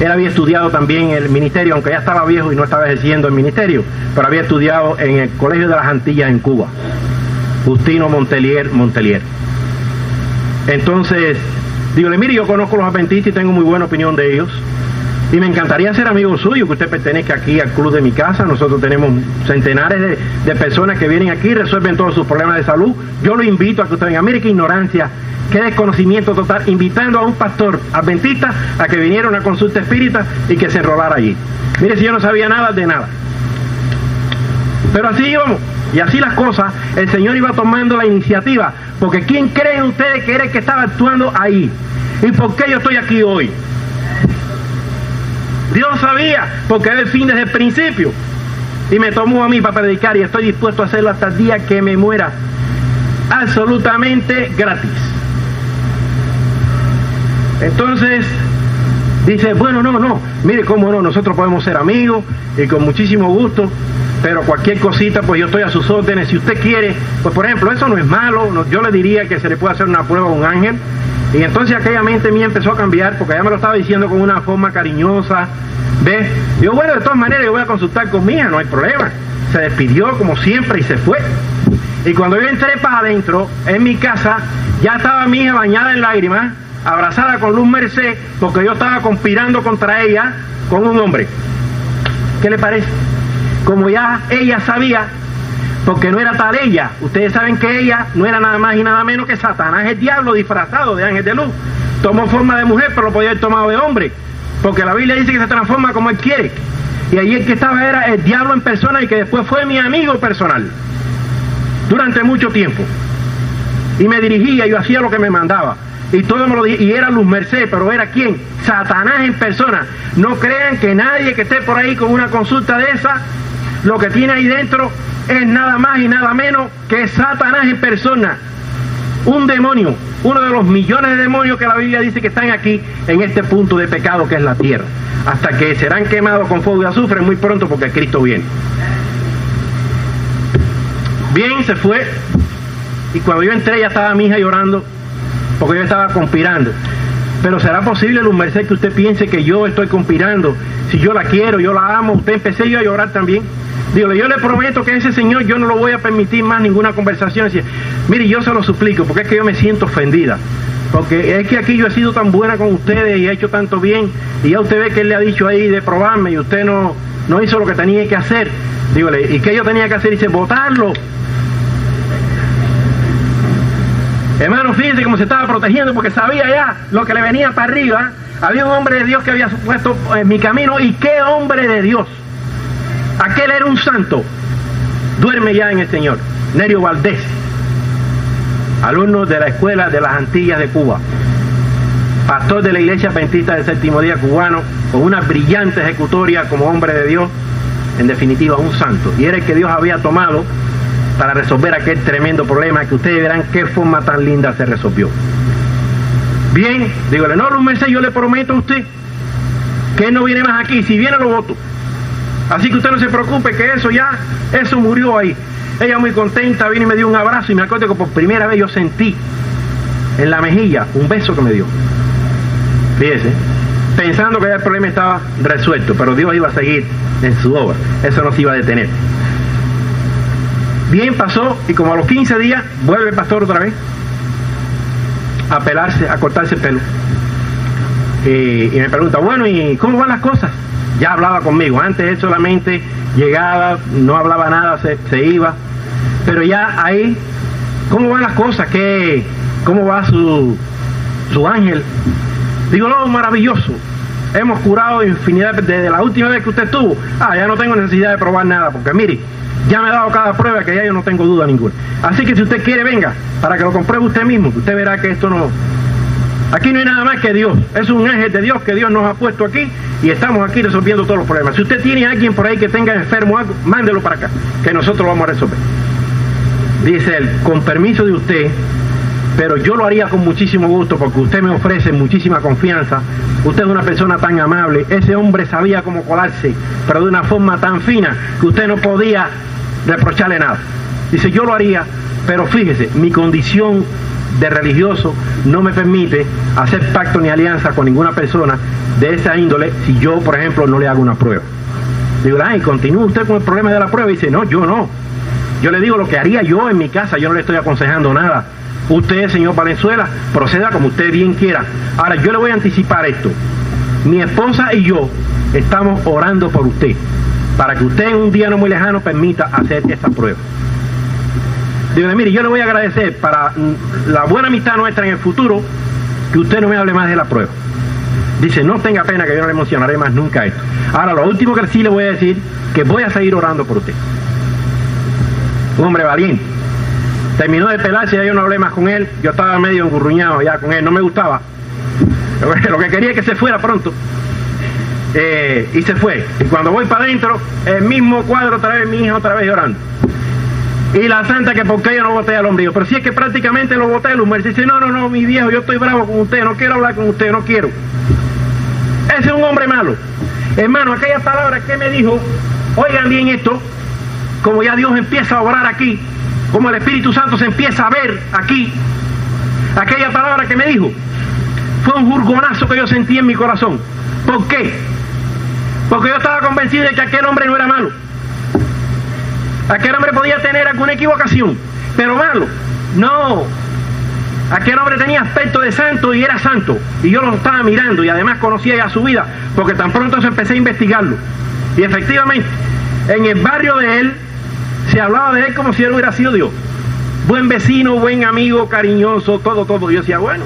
Él había estudiado también el ministerio, aunque ya estaba viejo y no estaba ejerciendo el ministerio, pero había estudiado en el Colegio de las Antillas en Cuba, Justino Montelier. Entonces, Dígole, mire, yo conozco los adventistas y tengo muy buena opinión de ellos. Y me encantaría ser amigo suyo, que usted pertenezca aquí al club de mi casa. Nosotros tenemos centenares de personas que vienen aquí y resuelven todos sus problemas de salud. Yo lo invito a que usted venga. Mire qué ignorancia, qué desconocimiento total, invitando a un pastor adventista a que viniera a una consulta espírita y que se enrolara allí. Mire, si yo no sabía nada de nada. Pero así íbamos, y así las cosas, el Señor iba tomando la iniciativa, porque ¿quién creen ustedes que era el que estaba actuando ahí? ¿Y por qué yo estoy aquí hoy? Dios sabía, porque era el fin desde el principio, y me tomó a mí para predicar, y estoy dispuesto a hacerlo hasta el día que me muera, absolutamente gratis. Entonces dice, bueno, no, mire cómo no, nosotros podemos ser amigos y con muchísimo gusto, pero cualquier cosita, pues yo estoy a sus órdenes. Si usted quiere, pues por ejemplo, eso no es malo, yo le diría que se le puede hacer una prueba a un ángel. Y entonces aquella mente mía empezó a cambiar, porque ella me lo estaba diciendo con una forma cariñosa, ¿ves? Digo, bueno, de todas maneras yo voy a consultar con mi hija, no hay problema. Se despidió como siempre y se fue. Y cuando yo entré para adentro, en mi casa, ya estaba mi hija bañada en lágrimas, abrazada con Luz Merced, porque yo estaba conspirando contra ella con un hombre. ¿Qué le parece? Como ya ella sabía, porque no era tal ella, ustedes saben que ella no era nada más y nada menos que Satanás, el diablo disfrazado de ángel de luz. Tomó forma de mujer, pero lo podía haber tomado de hombre, porque la Biblia dice que se transforma como él quiere. Y allí el que estaba era el diablo en persona, y que después fue mi amigo personal durante mucho tiempo, y me dirigía, yo hacía lo que me mandaba, y todo me lo dije, y era Luz Merced, pero era ¿quién? Satanás en persona. No crean que nadie que esté por ahí con una consulta de esa, lo que tiene ahí dentro es nada más y nada menos que Satanás en persona, un demonio, uno de los millones de demonios que la Biblia dice que están aquí en este punto de pecado que es la tierra, hasta que serán quemados con fuego y azufre muy pronto, porque Cristo viene. Bien, se fue, y cuando yo entré ya estaba mi hija llorando, porque yo estaba conspirando. Pero ¿será posible, Luz Merced, que usted piense que yo estoy conspirando? Si yo la quiero, yo la amo, usted empecé yo a llorar también. Dígale, yo le prometo que a ese señor yo no lo voy a permitir más ninguna conversación. Decía, mire, yo se lo suplico, porque es que yo me siento ofendida. Porque es que aquí yo he sido tan buena con ustedes y he hecho tanto bien, y ya usted ve que él le ha dicho ahí de probarme, y usted no hizo lo que tenía que hacer. Dígale, ¿y qué yo tenía que hacer? Dice, votarlo. Hermano, fíjense cómo se estaba protegiendo, porque sabía ya lo que le venía para arriba. Había un hombre de Dios que había puesto en mi camino, y qué hombre de Dios. Aquel era un santo. Duerme ya en el Señor. Nerio Valdés, alumno de la Escuela de las Antillas de Cuba, pastor de la Iglesia Adventista del Séptimo Día cubano, con una brillante ejecutoria como hombre de Dios. En definitiva, un santo. Y era el que Dios había tomado para resolver aquel tremendo problema, que ustedes verán qué forma tan linda se resolvió. Bien, dígole, no, Luz Merced, yo le prometo a usted que él no viene más aquí. Si viene, lo voto. Así que usted no se preocupe, que eso murió ahí. Ella muy contenta vino y me dio un abrazo, y me acuerdo que por primera vez yo sentí en la mejilla un beso que me dio. Fíjese, pensando que ya el problema estaba resuelto, pero Dios iba a seguir en su obra, eso no se iba a detener. Bien, pasó, y como a los 15 días vuelve el pastor otra vez a pelarse, a cortarse el pelo, y me pregunta, bueno, ¿y cómo van las cosas? Ya hablaba conmigo. Antes él solamente llegaba, no hablaba nada, se iba, pero ya ahí, ¿cómo van las cosas? ¿Cómo va su ángel? Digo, no, maravilloso, hemos curado infinidad, desde la última vez que usted estuvo, ya no tengo necesidad de probar nada, porque mire, ya me he dado cada prueba que ya yo no tengo duda ninguna. Así que si usted quiere, venga, para que lo compruebe usted mismo, usted verá que esto no... Aquí no hay nada más que Dios, es un ángel de Dios que Dios nos ha puesto aquí, y estamos aquí resolviendo todos los problemas. Si usted tiene a alguien por ahí que tenga enfermo algo, mándelo para acá, que nosotros lo vamos a resolver. Dice él, con permiso de usted, pero yo lo haría con muchísimo gusto, porque usted me ofrece muchísima confianza, usted es una persona tan amable, ese hombre sabía cómo colarse, pero de una forma tan fina, que usted no podía reprocharle nada. Dice, yo lo haría, pero fíjese, mi condición de religioso no me permite hacer pacto ni alianza con ninguna persona de esa índole si yo, por ejemplo, no le hago una prueba. Digo, continúa usted con el problema de la prueba. Y dice, no, yo no. Yo le digo lo que haría yo en mi casa, yo no le estoy aconsejando nada. Usted, señor Valenzuela, proceda como usted bien quiera. Ahora, yo le voy a anticipar esto. Mi esposa y yo estamos orando por usted, para que usted en un día no muy lejano permita hacer esta prueba. Dígale, mire, yo le voy a agradecer para la buena amistad nuestra en el futuro, que usted no me hable más de la prueba. Dice, no tenga pena, que yo no le mencionaré más nunca esto. Ahora, lo último que sí le voy a decir, que voy a seguir orando por usted. Un hombre valiente. Terminó de pelarse, ya yo no hablé más con él. Yo estaba medio engurruñado ya con él, no me gustaba. Lo que quería es que se fuera pronto. Y se fue. Y cuando voy para adentro, el mismo cuadro otra vez, mi hija otra vez llorando. Y la santa que por qué yo no voté al hombre. Pero si es que prácticamente lo voté, Luz Mercedes dice, no, mi viejo, yo estoy bravo con usted, no quiero hablar con usted, no quiero. Ese es un hombre malo. Hermano, aquella palabra que me dijo, oigan bien esto, como ya Dios empieza a obrar aquí, como el Espíritu Santo se empieza a ver aquí, aquella palabra que me dijo, fue un jurgonazo que yo sentí en mi corazón. ¿Por qué? Porque yo estaba convencido de que aquel hombre no era malo. Aquel hombre podía tener alguna equivocación, pero malo. No. Aquel hombre tenía aspecto de santo y era santo. Y yo lo estaba mirando y además conocía ya su vida, porque tan pronto empecé a investigarlo. Y efectivamente, en el barrio de él, se hablaba de él como si él hubiera sido Dios. Buen vecino, buen amigo, cariñoso, todo. Y yo decía, bueno,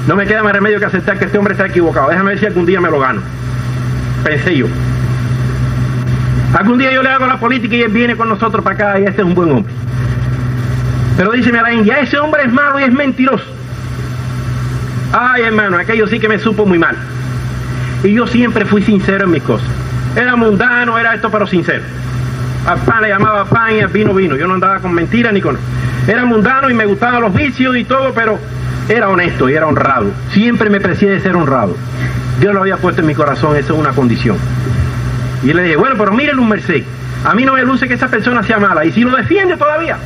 no me queda más remedio que aceptar que este hombre está equivocado. Déjame ver si algún día me lo gano. Pensé yo. Algún día yo le hago la política y él viene con nosotros para acá y este es un buen hombre. Pero díceme a la India, ese hombre es malo y es mentiroso. Ay, hermano, aquello sí que me supo muy mal. Y yo siempre fui sincero en mis cosas. Era mundano, era esto, pero sincero. Al pan le llamaba pan y al vino. Yo no andaba con mentiras ni con... Era mundano y me gustaban los vicios y todo, pero era honesto y era honrado. Siempre me precié de ser honrado. Dios lo había puesto en mi corazón, eso es una condición. Y le dije, bueno, pero mire Luz Mercedes, a mí no me luce que esa persona sea mala, y si lo defiende todavía.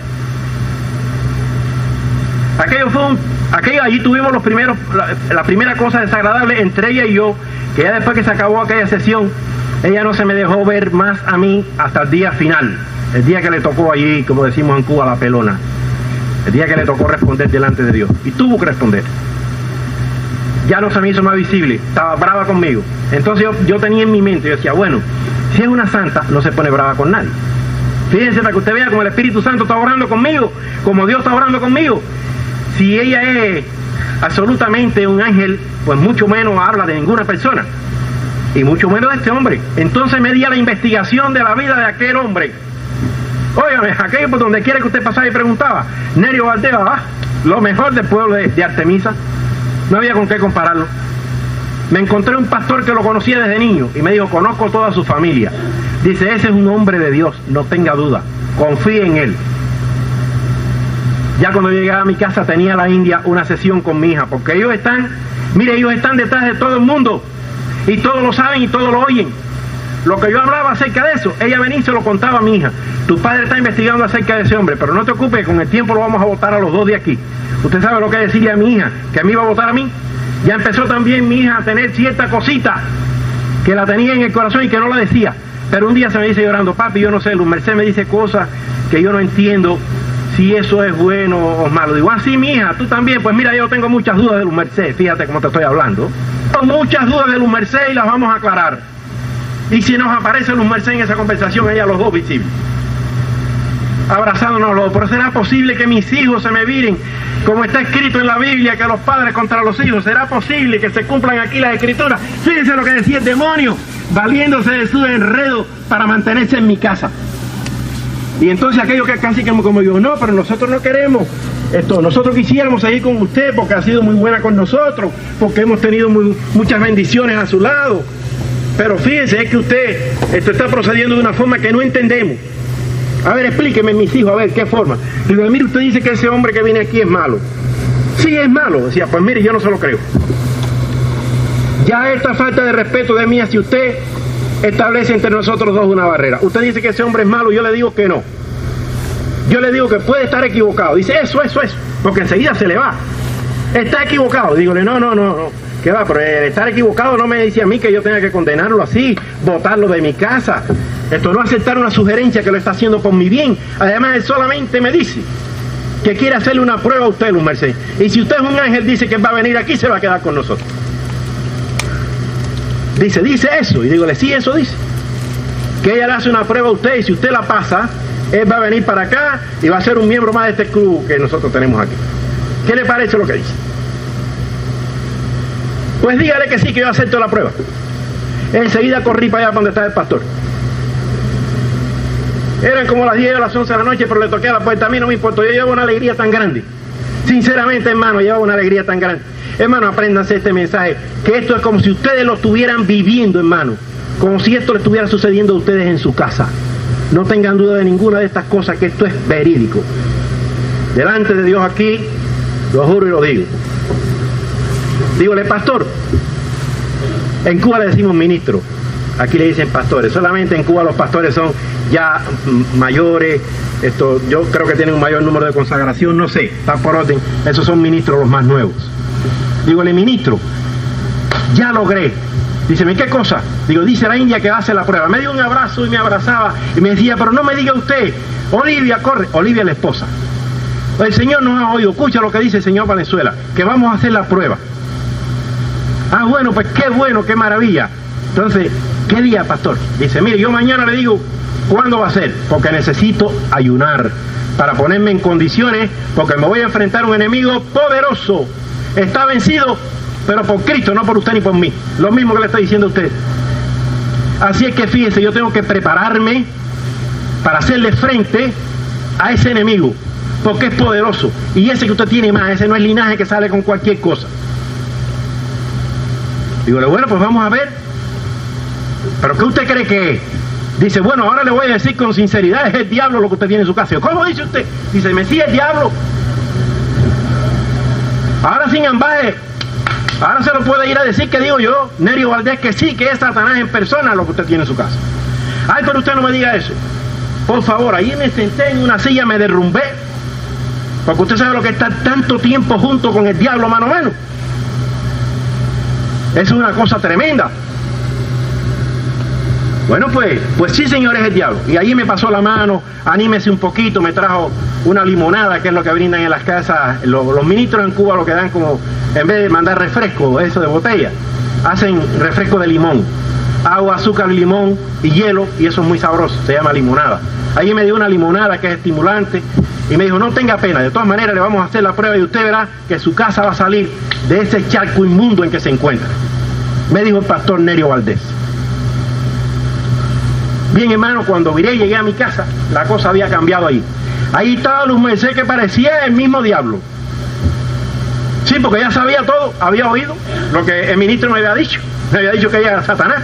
Allí tuvimos la primera cosa desagradable entre ella y yo, que ya después que se acabó aquella sesión, ella no se me dejó ver más a mí hasta el día final, el día que le tocó allí, como decimos en Cuba, la pelona, el día que le tocó responder delante de Dios, y tuvo que responder. Ya no se me hizo más visible, estaba brava conmigo. Entonces yo tenía en mi mente, yo decía, bueno, si es una santa, no se pone brava con nadie. Fíjense para que usted vea como el Espíritu Santo está orando conmigo, como Dios está orando conmigo. Si ella es absolutamente un ángel, pues mucho menos habla de ninguna persona, y mucho menos de este hombre. Entonces me di a la investigación de la vida de aquel hombre. Óigame, aquello por donde quiera que usted pasara y preguntaba, Nerio Valdeva, lo mejor del pueblo de Artemisa. No había con qué compararlo. Me encontré un pastor que lo conocía desde niño y me dijo, conozco toda su familia. Dice, ese es un hombre de Dios, no tenga duda, confíe en él. Ya cuando llegaba a mi casa tenía la India una sesión con mi hija, porque ellos están detrás de todo el mundo y todos lo saben y todos lo oyen. Lo que yo hablaba acerca de eso, ella venía y se lo contaba a mi hija. Tu padre está investigando acerca de ese hombre, pero no te ocupes, con el tiempo lo vamos a votar a los dos de aquí. Usted sabe lo que decirle a mi hija, que a mí iba a votar a mí. Ya empezó también mi hija a tener cierta cosita que la tenía en el corazón y que no la decía. Pero un día se me dice llorando, papi, yo no sé, Luz Mercedes me dice cosas que yo no entiendo si eso es bueno o malo. Digo, sí, mi hija, tú también. Pues mira, yo tengo muchas dudas de Luz Mercedes, fíjate cómo te estoy hablando. Tengo muchas dudas de Luz Mercedes y las vamos a aclarar. Y si nos aparece Luz Mercedes en esa conversación, ella los dos visibles, abrazándonos los dos. Pero ¿será posible que mis hijos se me viren como está escrito en la Biblia, que los padres contra los hijos? ¿Será posible que se cumplan aquí las escrituras? Fíjense lo que decía el demonio, valiéndose de su enredo para mantenerse en mi casa. Y entonces aquello que casi como yo, no, pero nosotros no queremos esto, nosotros quisiéramos seguir con usted porque ha sido muy buena con nosotros, porque hemos tenido muchas bendiciones a su lado. Pero fíjense, es que usted está procediendo de una forma que no entendemos. A ver, explíqueme, mis hijos, a ver, ¿qué forma? Digo, mire, usted dice que ese hombre que viene aquí es malo. Sí, es malo. Decía, pues mire, yo no se lo creo. Ya esta falta de respeto de mí hacia usted establece entre nosotros dos una barrera. Usted dice que ese hombre es malo, yo le digo que no. Yo le digo que puede estar equivocado. Dice, eso, porque enseguida se le va. Está equivocado. Dígole, no. ¿Qué va? Pero estar equivocado no me dice a mí que yo tenga que condenarlo así, botarlo de mi casa. Esto no aceptar una sugerencia que lo está haciendo por mi bien. Además, él solamente me dice que quiere hacerle una prueba a usted, Luz Merced. Y si usted es un ángel, dice que va a venir aquí, se va a quedar con nosotros. Dice eso. Y dígole, sí, eso dice. Que ella le hace una prueba a usted y si usted la pasa, él va a venir para acá y va a ser un miembro más de este club que nosotros tenemos aquí. ¿Qué le parece lo que dice? Pues dígale que sí, que yo acepto la prueba. Enseguida corrí para allá donde está el pastor. Eran como las 10 o las 11 de la noche, pero le toqué a la puerta. A mí no me importó, yo llevo una alegría tan grande. Sinceramente, hermano, llevo una alegría tan grande. Hermano, apréndanse este mensaje, que esto es como si ustedes lo estuvieran viviendo, hermano. Como si esto le estuviera sucediendo a ustedes en su casa. No tengan duda de ninguna de estas cosas, que esto es verídico. Delante de Dios aquí, lo juro y lo digo. Dígole, pastor. En Cuba le decimos ministro, aquí le dicen pastores. Solamente en Cuba los pastores son ya mayores, yo creo que tienen un mayor número de consagración, no sé, está por orden. Esos son ministros los más nuevos. Dígole, ministro, ya logré. Dice, ¿qué cosa? Digo, dice la India que va a hacer la prueba. Me dio un abrazo y me abrazaba y me decía, pero no me diga usted, Olivia, corre. Olivia es la esposa. El Señor nos ha oído, escucha lo que dice el señor Valenzuela, que vamos a hacer la prueba. Ah, bueno, pues qué bueno, qué maravilla. Entonces, ¿qué día, pastor? Dice, mire, yo mañana le digo, ¿cuándo va a ser? Porque necesito ayunar para ponerme en condiciones, porque me voy a enfrentar a un enemigo poderoso. Está vencido, pero por Cristo, no por usted ni por mí. Lo mismo que le estoy diciendo a usted. Así es que fíjese, yo tengo que prepararme para hacerle frente a ese enemigo, porque es poderoso. Y ese que usted tiene más, ese no es linaje que sale con cualquier cosa. Digo, bueno, pues vamos a ver. ¿Pero qué usted cree que es? Dice, bueno, ahora le voy a decir con sinceridad, es el diablo lo que usted tiene en su casa. ¿Cómo dice usted? Dice, me sigue el diablo. Ahora sin ambaje, ahora se lo puede ir a decir que digo yo, Nerio Valdés, que sí, que es Satanás en persona lo que usted tiene en su casa. Ay, pero usted no me diga eso. Por favor, ahí me senté en una silla, me derrumbé. Porque usted sabe lo que es estar tanto tiempo junto con el diablo mano a mano. Es una cosa tremenda. Bueno, pues sí, señor, es el diablo. Y allí me pasó la mano, anímese un poquito, me trajo una limonada, que es lo que brindan en las casas. Los ministros en Cuba lo que dan como, en vez de mandar refresco, eso de botella, hacen refresco de limón. Agua, azúcar, limón y hielo, y eso es muy sabroso, se llama limonada. Allí me dio una limonada que es estimulante, y me dijo, no tenga pena, de todas maneras le vamos a hacer la prueba y usted verá que su casa va a salir de ese charco inmundo en que se encuentra. Me dijo el pastor Nerio Valdés. Bien, hermano, cuando viré y llegué a mi casa, la cosa había cambiado ahí. Ahí estaba Luz Merced, que parecía el mismo diablo. Sí, porque ya sabía todo, había oído lo que el ministro me había dicho. Me había dicho que ella era Satanás.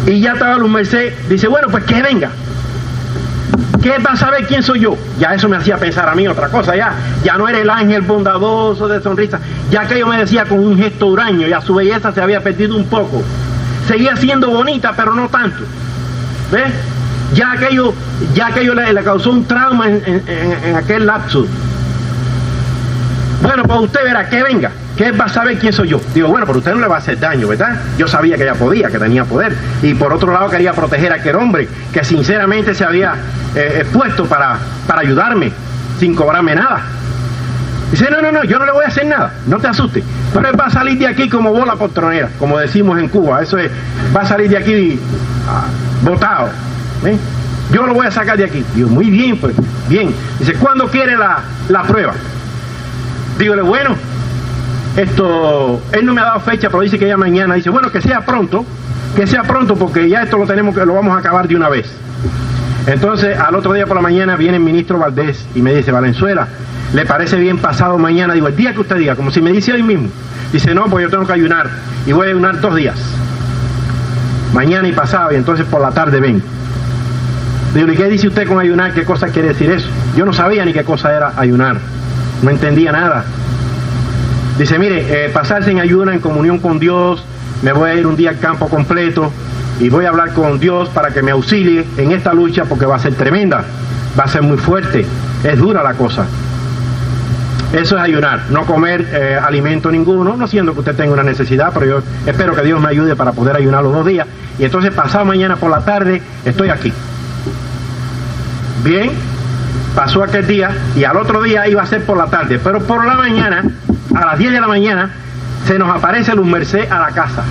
Y ya estaba Luz Merced, dice, bueno, pues que venga. ¿Qué va a saber quién soy yo? Ya eso me hacía pensar a mí otra cosa, ya no era el ángel bondadoso de sonrisa, ya aquello me decía con un gesto huraño, ya su belleza se había perdido un poco. Seguía siendo bonita, pero no tanto. ¿Ves? Ya aquello le causó un trauma en aquel lapso. Bueno, pues usted verá, que venga, que él va a saber quién soy yo. Digo, bueno, pero usted no le va a hacer daño, ¿verdad? Yo sabía que ella podía, que tenía poder. Y por otro lado quería proteger a aquel hombre que sinceramente se había expuesto para ayudarme, sin cobrarme nada. Dice, no, yo no le voy a hacer nada, no te asustes. Pero él va a salir de aquí como bola poltronera, como decimos en Cuba. Eso es, va a salir de aquí botado. ¿Eh? Yo lo voy a sacar de aquí. Digo, muy bien, pues, bien. Dice, ¿cuándo quiere la prueba? Dígole, bueno, él no me ha dado fecha, pero dice que ya mañana. Dice, bueno, que sea pronto, porque ya esto lo vamos a acabar de una vez. Entonces, al otro día por la mañana viene el ministro Valdés y me dice, Valenzuela, ¿le parece bien pasado mañana? Digo, el día que usted diga, como si me dice hoy mismo. Dice, no, pues yo tengo que ayunar, y voy a ayunar 2 días. Mañana y pasado, y entonces por la tarde ven. Digo, ¿y qué dice usted con ayunar? ¿Qué cosa quiere decir eso? Yo no sabía ni qué cosa era ayunar. No entendía nada. Dice, mire, pasarse en ayuno, en comunión con Dios, me voy a ir un día al campo completo, y voy a hablar con Dios para que me auxilie en esta lucha, porque va a ser tremenda, va a ser muy fuerte, es dura la cosa. Eso es ayunar, no comer alimento ninguno, no siendo que usted tenga una necesidad, pero yo espero que Dios me ayude para poder ayunar los 2 días, y entonces pasado mañana por la tarde estoy aquí. Bien, pasó aquel día y al otro día iba a ser por la tarde, pero por la mañana, a las 10 de la mañana, se nos aparece Luz Merced a la casa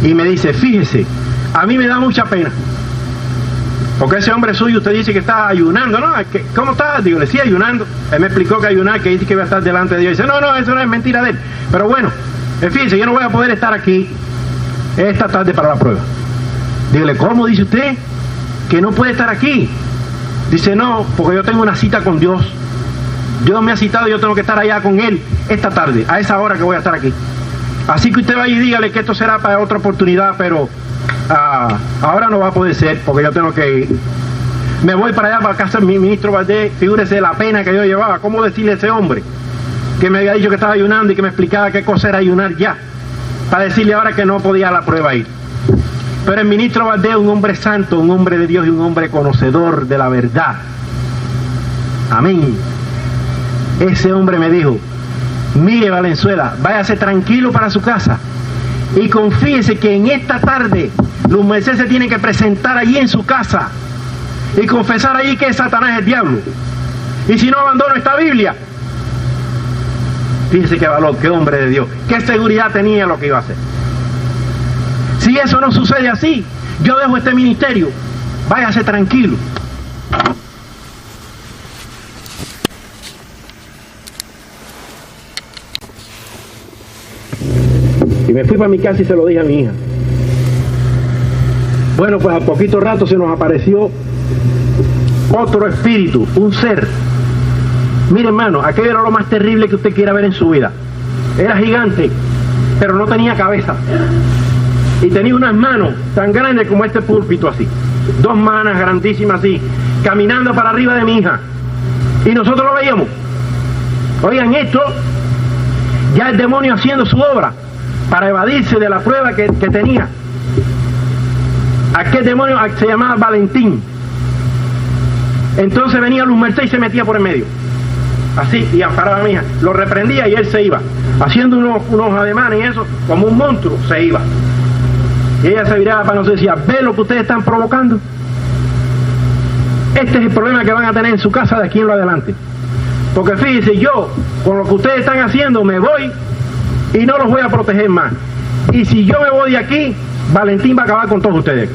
y me dice, fíjese, a mí me da mucha pena, porque ese hombre suyo, usted dice que está ayunando, ¿no? ¿Cómo está? Digo, le sigue ayunando. Él me explicó que ayunar, que dice que iba a estar delante de Dios. Dice, no, eso no es mentira de él. Pero bueno, fíjese, yo no voy a poder estar aquí esta tarde para la prueba. Dígale, ¿cómo dice usted que no puede estar aquí? Dice, no, porque yo tengo una cita con Dios. Dios me ha citado y yo tengo que estar allá con Él esta tarde, a esa hora que voy a estar aquí. Así que usted vaya y dígale que esto será para otra oportunidad, pero ahora no va a poder ser porque yo tengo que ir. Me voy para allá, para casa del ministro Valdés. Figúrese la pena que yo llevaba. ¿Cómo decirle a ese hombre que me había dicho que estaba ayunando y que me explicaba qué cosa era ayunar ya, para decirle ahora que no podía a la prueba ir? Pero el ministro Valdés, un hombre santo, un hombre de Dios y un hombre conocedor de la verdad. Amén. Ese hombre me dijo, mire Valenzuela, váyase tranquilo para su casa y confíese que en esta tarde Luz Merced se tiene que presentar allí en su casa y confesar allí que Satanás es el diablo. Y si no, abandono esta Biblia. Fíjese qué valor, qué hombre de Dios, qué seguridad tenía lo que iba a hacer. Si eso no sucede así, yo dejo este ministerio, váyase tranquilo. Y me fui para mi casa y se lo dije a mi hija. Bueno, pues al poquito rato se nos apareció otro espíritu, un ser. Mire, hermano, aquello era lo más terrible que usted quiera ver en su vida. Era gigante, pero no tenía cabeza. Y tenía unas manos tan grandes como este púlpito así. 2 manos grandísimas así, caminando para arriba de mi hija. Y nosotros lo veíamos. Oigan esto, ya el demonio haciendo su obra para evadirse de la prueba que tenía. Aquel demonio se llamaba Valentín. Entonces venía Luz Merced y se metía por el medio. Así, y amparaba a mi hija. Lo reprendía y él se iba. Haciendo unos ademanes y eso, como un monstruo, se iba. Y ella se viraba para nosotros y decía, ¿ve lo que ustedes están provocando? Este es el problema que van a tener en su casa de aquí en lo adelante. Porque fíjense, yo, con lo que ustedes están haciendo, me voy y no los voy a proteger más. Y si yo me voy de aquí, Valentín va a acabar con todos ustedes.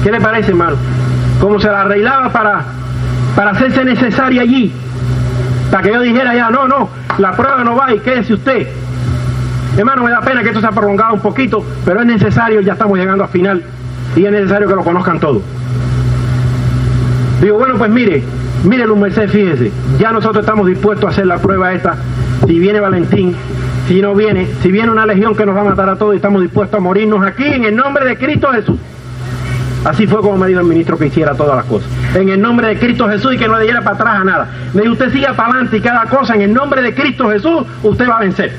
¿Qué le parece, hermano? Como se la arreglaba para hacerse necesaria allí, para que yo dijera ya, no, la prueba no va y quédese usted. Hermano, me da pena que esto se ha prolongado un poquito, pero es necesario, ya estamos llegando al final y es necesario que lo conozcan todos. Digo, bueno, pues mire Luz Merced, fíjese, ya nosotros estamos dispuestos a hacer la prueba esta. Si viene Valentín, si no viene, si viene una legión que nos va a matar a todos, y estamos dispuestos a morirnos aquí en el nombre de Cristo Jesús. Así fue como me dijo el ministro que hiciera todas las cosas. En el nombre de Cristo Jesús y que no le diera para atrás a nada. Me dijo, usted siga para adelante y cada cosa en el nombre de Cristo Jesús, usted va a vencer.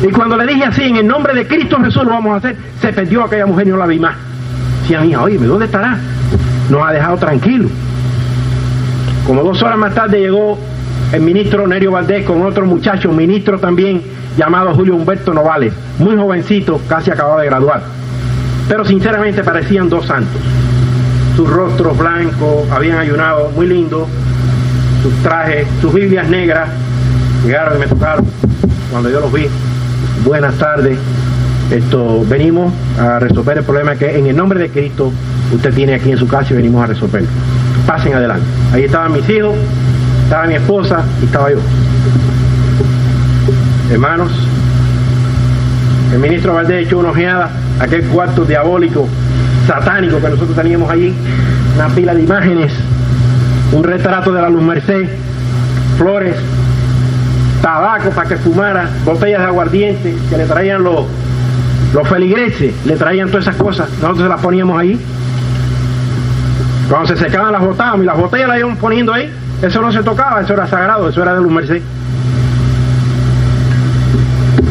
Y cuando le dije así, en el nombre de Cristo Jesús lo vamos a hacer, se perdió aquella mujer y no la vi más. Decía mía, oye, ¿dónde estará? Nos ha dejado tranquilos. Como 2 horas más tarde llegó el ministro Nerio Valdés con otro muchacho, un ministro también, llamado Julio Humberto Novales, muy jovencito, casi acabado de graduar. Pero sinceramente parecían 2 santos. Sus rostros blancos, habían ayunado, muy lindo, sus trajes, sus Biblias negras. Llegaron y me tocaron cuando yo los vi. Buenas tardes. Venimos a resolver el problema que en el nombre de Cristo usted tiene aquí en su casa y venimos a resolverlo. Pasen adelante. Ahí estaban mis hijos, estaba mi esposa y estaba yo. Hermanos, el ministro Valdés echó una ojeada a aquel cuarto diabólico, satánico que nosotros teníamos allí, una pila de imágenes, un retrato de la Luz Merced, flores, tabaco para que fumara, botellas de aguardiente que le traían los feligreses, le traían todas esas cosas, nosotros se las poníamos ahí. Cuando se secaban las botábamos y las botellas las íbamos poniendo ahí. Eso no se tocaba, eso era sagrado, eso era de Luz Merced.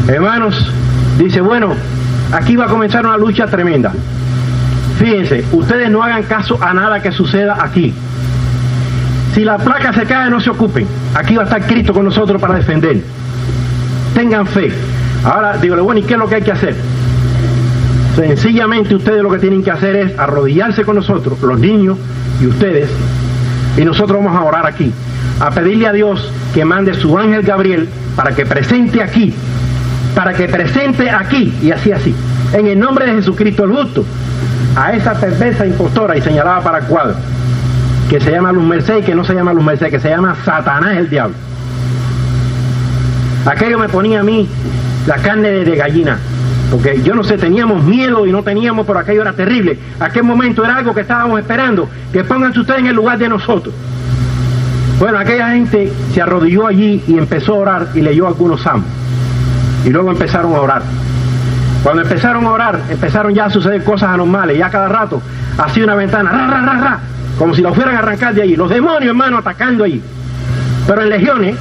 Hermanos, dice, bueno, aquí va a comenzar una lucha tremenda. Fíjense, ustedes no hagan caso a nada que suceda aquí. Si la placa se cae, no se ocupen. Aquí va a estar Cristo con nosotros para defender. Tengan fe. Ahora, digo, bueno, ¿y qué es lo que hay que hacer? Sencillamente ustedes lo que tienen que hacer es arrodillarse con nosotros, los niños y ustedes, y nosotros vamos a orar aquí, a pedirle a Dios que mande su ángel Gabriel para que presente aquí, y así, en el nombre de Jesucristo el justo, a esa perversa impostora, y señalaba para el cuadro, que se llama Luz Merced y que no se llama Luz Merced, que se llama Satanás el diablo. Aquello me ponía a mí la carne de gallina, porque yo no sé, teníamos miedo y no teníamos, pero aquello era terrible. Aquel momento era algo que estábamos esperando, que pónganse ustedes en el lugar de nosotros. Bueno, aquella gente se arrodilló allí y empezó a orar y leyó algunos salmos. Y luego empezaron a orar. Cuando empezaron a orar, empezaron ya a suceder cosas anormales. Ya cada rato hacía una ventana, ra, ra, ra, ra, como si lo fueran a arrancar de allí. Los demonios, hermano, atacando allí. Pero en legiones,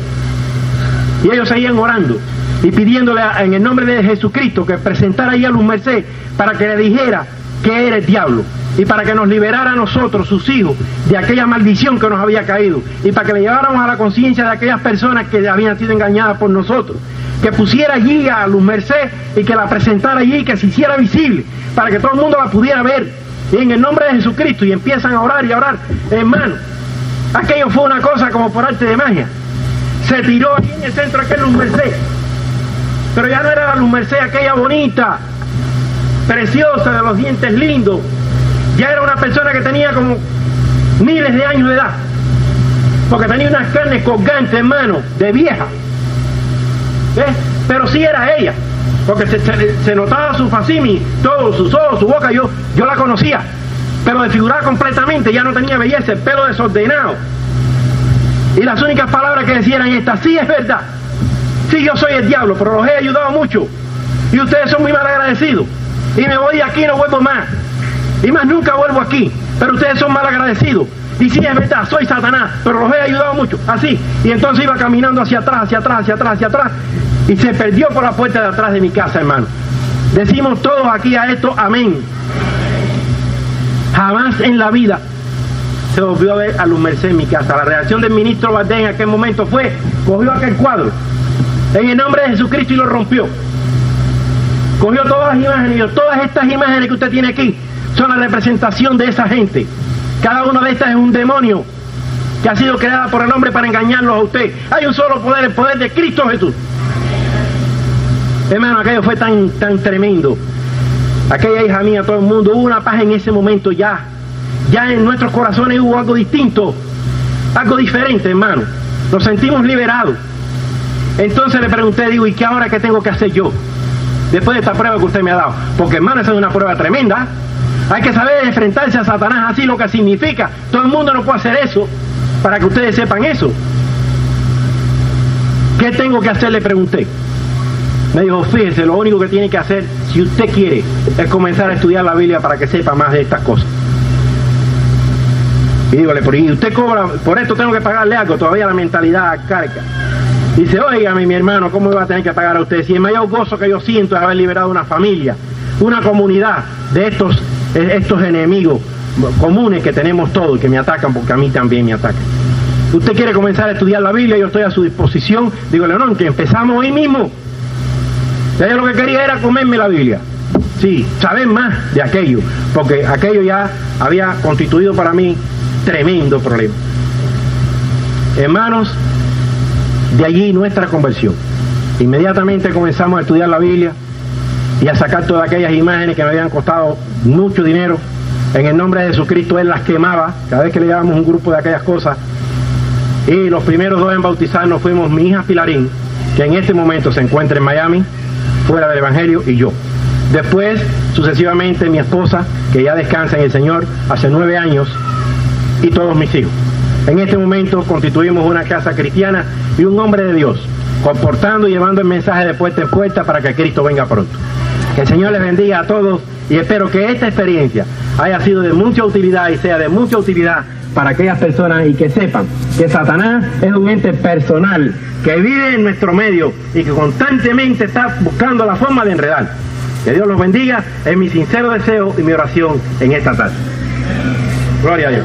y ellos seguían orando y pidiéndole en el nombre de Jesucristo que presentara ahí a Luz Merced para que le dijera que era el diablo y para que nos liberara a nosotros, sus hijos, de aquella maldición que nos había caído, y para que le lleváramos a la conciencia de aquellas personas que habían sido engañadas por nosotros, que pusiera allí a Luz Merced y que la presentara allí, que se hiciera visible para que todo el mundo la pudiera ver, y en el nombre de Jesucristo. Y empiezan a orar y a orar, hermano. Aquello fue una cosa como por arte de magia. Se tiró allí en el centro aquel Luz Merced, pero ya no era la Luz Merced aquella bonita, preciosa, de los dientes lindos. Ya era una persona que tenía como miles de años de edad, porque tenía unas carnes colgantes, hermano, de vieja. ¿Ves? Pero sí era ella, porque se notaba su facimi, todo, sus ojos, su boca. Yo la conocía, pero desfigurada completamente, ya no tenía belleza, el pelo desordenado. Y las únicas palabras que decían eran estas: sí, es verdad, sí, yo soy el diablo, pero los he ayudado mucho, y ustedes son muy mal agradecidos, y me voy de aquí y no vuelvo más, y más nunca vuelvo aquí, pero ustedes son mal agradecidos. Y sí, es verdad, soy Satanás, pero los he ayudado mucho, así. Y entonces iba caminando hacia atrás, y se perdió por la puerta de atrás de mi casa, hermano. Decimos todos aquí a esto, amén. Jamás en la vida se volvió a ver a Luz Merced en mi casa. La reacción del ministro Valdés en aquel momento fue: cogió aquel cuadro en el nombre de Jesucristo y lo rompió. Cogió todas las imágenes, y todas estas imágenes que usted tiene aquí son la representación de esa gente. Cada una de estas es un demonio que ha sido creada por el hombre para engañarlos a usted. Hay un solo poder, el poder de Cristo Jesús. Hermano, aquello fue tan tremendo. Aquella hija mía, todo el mundo, hubo una paz en ese momento ya. Ya en nuestros corazones hubo algo distinto, algo diferente, hermano. Nos sentimos liberados. Entonces le pregunté, digo, ¿y qué ahora qué tengo que hacer yo? Después de esta prueba que usted me ha dado. Porque, hermano, esa es una prueba tremenda. Hay que saber enfrentarse a Satanás, así lo que significa. Todo el mundo no puede hacer eso, para que ustedes sepan eso. ¿Qué tengo que hacer? Le pregunté. Me dijo, fíjese, lo único que tiene que hacer, si usted quiere, es comenzar a estudiar la Biblia para que sepa más de estas cosas. Y dígole, ¿y usted cobra? Por esto tengo que pagarle algo. Todavía la mentalidad arcaica. Dice, óigame, mi hermano, ¿cómo me va a tener que pagar a usted? Si el mayor gozo que yo siento es haber liberado una familia, una comunidad de estos enemigos comunes que tenemos todos y que me atacan, porque a mí también me atacan. Usted quiere comenzar a estudiar la Biblia, yo estoy a su disposición. Dígole, no, que empezamos hoy mismo. Ella lo que quería era comerme la Biblia. Sí, saber más de aquello, porque aquello ya había constituido para mí tremendo problema. Hermanos, de allí nuestra conversión. Inmediatamente comenzamos a estudiar la Biblia y a sacar todas aquellas imágenes que me habían costado mucho dinero. En el nombre de Jesucristo Él las quemaba cada vez que le llevábamos un grupo de aquellas cosas. Y los primeros dos en bautizarnos fuimos mi hija Pilarín, que en este momento se encuentra en Miami, fuera del Evangelio, y yo. Después, sucesivamente, mi esposa, que ya descansa en el Señor hace 9 años, y todos mis hijos. En este momento constituimos una casa cristiana y un hombre de Dios, comportando y llevando el mensaje de puerta en puerta para que Cristo venga pronto. Que el Señor les bendiga a todos, y espero que esta experiencia haya sido de mucha utilidad y sea de mucha utilidad para aquellas personas, y que sepan que Satanás es un ente personal que vive en nuestro medio y que constantemente está buscando la forma de enredar. Que Dios los bendiga, es mi sincero deseo y mi oración en esta tarde. Gloria a Dios.